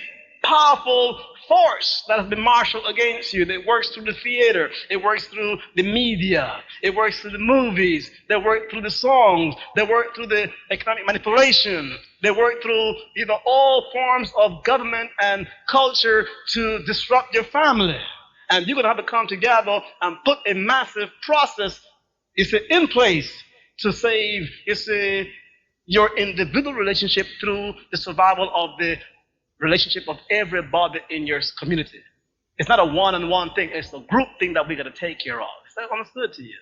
powerful force that has been marshaled against you. That works through the theater. It works through the media. It works through the movies. They work through the songs. They work through the economic manipulation. They work through, all forms of government and culture to disrupt your family. And you're going to have to come together and put a massive process, in place to save, your individual relationship through the survival of the relationship of everybody in your community. It's not a one-on-one thing. It's a group thing that we got to take care of. Is that understood to you?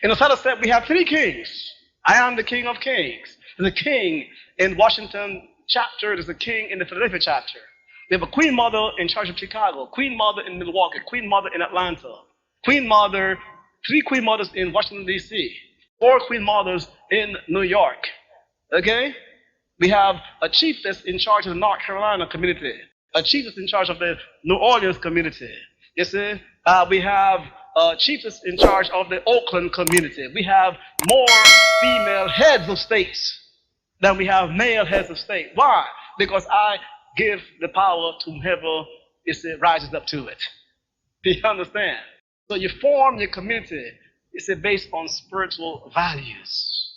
In the Southern State, we have 3 kings. I am the King of Kings. There's a king in Washington chapter. There's a king in the Philadelphia chapter. We have a Queen Mother in charge of Chicago, Queen Mother in Milwaukee, Queen Mother in Atlanta, Queen Mother, 3 Queen Mothers in Washington, D.C., 4 Queen Mothers in New York. Okay? We have a chiefess in charge of the North Carolina community, a chiefess in charge of the New Orleans community. You see? We have a chiefess in charge of the Oakland community. We have more female heads of states than we have male heads of state. Why? Because I give the power to whoever rises up to it. Do you understand? So you form your community, based on spiritual values.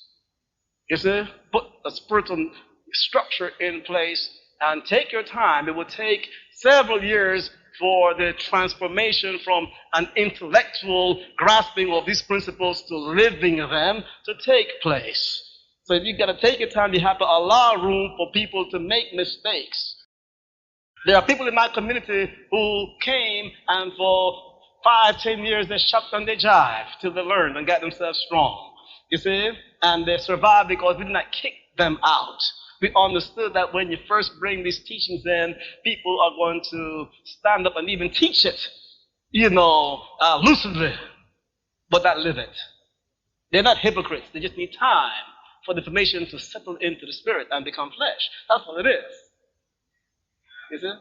You see? Put a spiritual structure in place and take your time. It will take several years for the transformation from an intellectual grasping of these principles to living them to take place. So if you've got to take your time, you have to allow room for people to make mistakes. There are people in my community who came and for 5-10 years they shucked and they jived till they learned and got themselves strong. You see? And they survived because we did not kick them out. We understood that when you first bring these teachings in, people are going to stand up and even teach it, lucidly, but not live it. They're not hypocrites. They just need time for the information to settle into the spirit and become flesh. That's what it is. You see?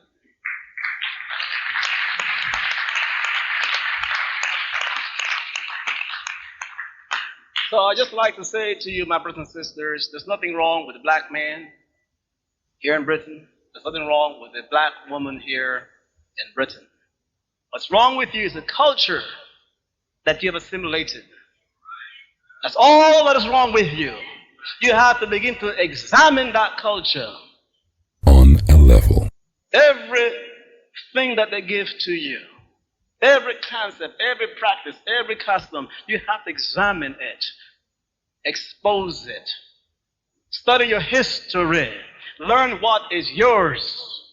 So I just like to say to you, my brothers and sisters, there's nothing wrong with the black man here in Britain. There's nothing wrong with the black woman here in Britain. What's wrong with you is the culture that you have assimilated. That's all that is wrong with you. You have to begin to examine that culture. On a level. Everything that they give to you, every concept, every practice, every custom, you have to examine it, expose it, study your history, learn what is yours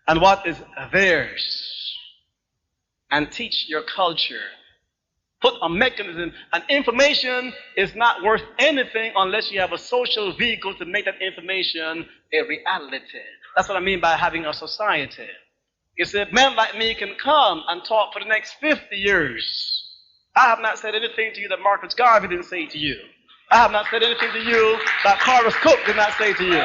and what is theirs, and teach your culture. Put a mechanism, and information is not worth anything unless you have a social vehicle to make that information a reality. That's what I mean by having a society. You see, men like me can come and talk for the next 50 years. I have not said anything to you that Marcus Garvey didn't say to you. I have not said anything to you that Carlos Cook did not say to you.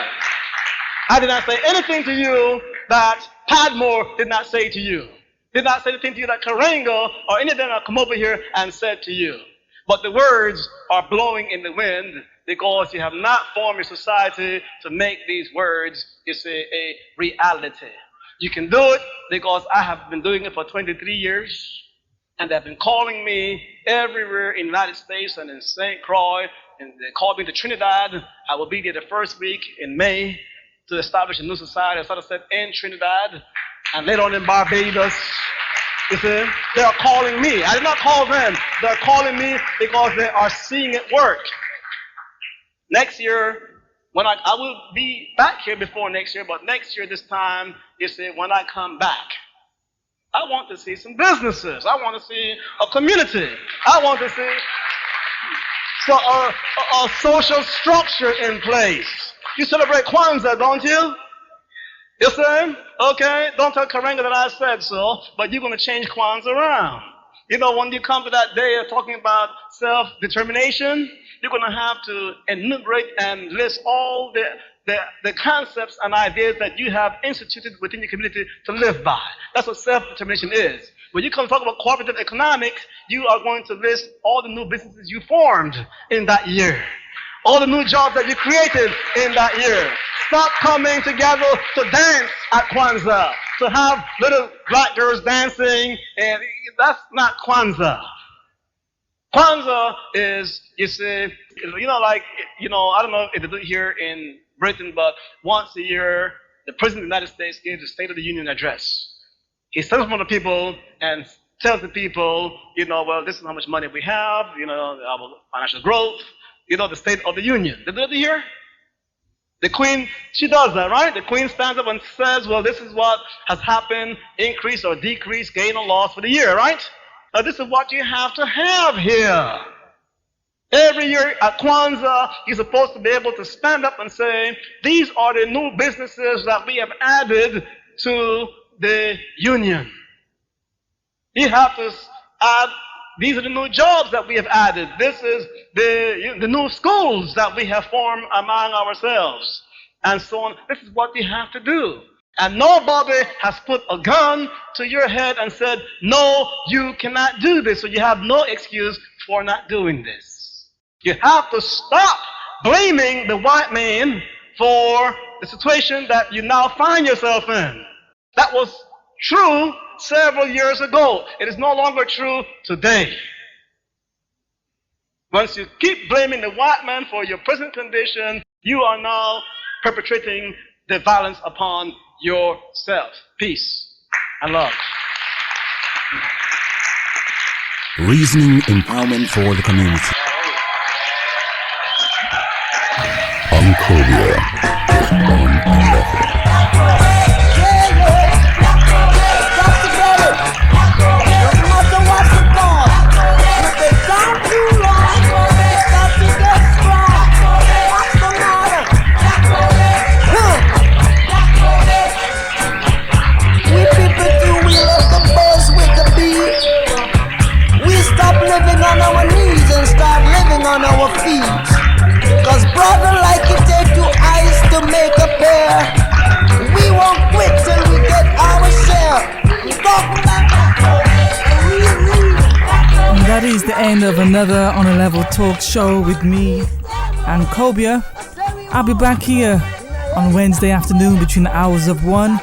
I did not say anything to you that Padmore did not say to you. Did not say anything to you that Karenga or any of them have come over here and said to you. But the words are blowing in the wind because you have not formed a society to make these words, a reality. You can do it because I have been doing it for 23 years, and they've been calling me everywhere in the United States and in St. Croix, and they called me to Trinidad. I will be there the first week in May to establish a new society, as I said, in Trinidad, and later on in Barbados. You see, they are calling me. I did not call them. They're calling me because they are seeing it work. Next year, when I will be back here before next year, but next year this time, you see, when I come back, I want to see some businesses. I want to see a community. I want to see a social structure in place. You celebrate Kwanzaa, don't you? You see? Okay, don't tell Karenga that I said so, but you're going to change Kwanzaa around. You know, when you come to that day of talking about self-determination, you're going to have to enumerate and list all the concepts and ideas that you have instituted within your community to live by. That's what self-determination is. When you come to talk about cooperative economics, you are going to list all the new businesses you formed in that year, all the new jobs that you created in that year. Stop coming together to dance at Kwanzaa, to have little black girls dancing, and that's not Kwanzaa. Kwanzaa is, you see, I don't know if they do it here in Britain, but once a year, the President of the United States gives the State of the Union address. He stands in front of the people and tells the people, well, this is how much money we have, our financial growth, the State of the Union. Did they do it here? The Queen, she does that, right? The Queen stands up and says, well, this is what has happened, increase or decrease, gain or loss for the year, right? Now, this is what you have to have here. Every year at Kwanzaa, you're supposed to be able to stand up and say, these are the new businesses that we have added to the union. You have to add, these are the new jobs that we have added. This is the new schools that we have formed among ourselves. And so on. This is what you have to do. And nobody has put a gun to your head and said, no, you cannot do this. So you have no excuse for not doing this. You have to stop blaming the white man for the situation that you now find yourself in. That was true several years ago. It is no longer true today. Once you keep blaming the white man for your present condition, you are now perpetrating the violence upon yourself. Peace and love. Reasoning empowerment for the community. Ankhobia on a level. Living on our knees and start living on our feet. Cause brother, like it take two eyes to make a pair. We won't quit till we get our share. And that is the end of another On a Level talk show with me, Ankhobia. I'll be back here on Wednesday afternoon between the hours of 1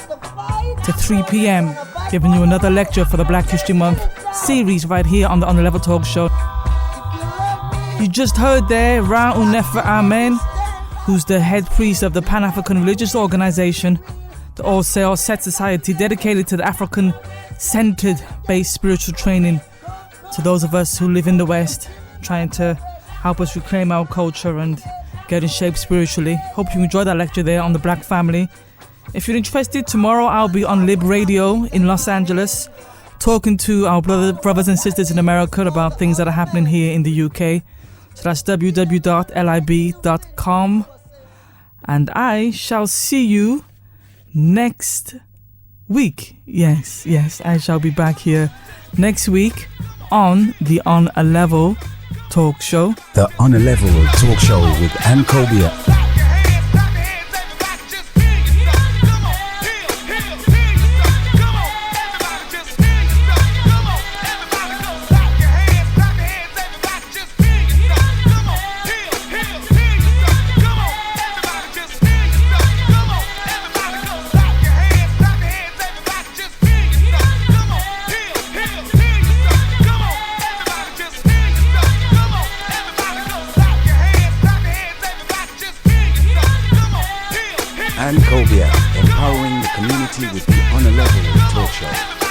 to 3 p.m. giving you another lecture for the Black History Month series right here on the On a Level talk show. You just heard there Ra Un Nefer Amen, who's the head priest of the Pan-African Religious Organization, the All Sale Set Society, dedicated to the African-centered based spiritual training to those of us who live in the West, trying to help us reclaim our culture and get in shape spiritually. Hope you enjoyed that lecture there on the Black family. If you're interested, tomorrow I'll be on Lib Radio in Los Angeles, talking to our brothers and sisters in America about things that are happening here in the UK. So that's www.lib.com. And I shall see you next week. Yes, I shall be back here next week on the On a Level talk show. The On a Level talk show with Ankhobia. Ankhobia, empowering the community with the On a Level talk show.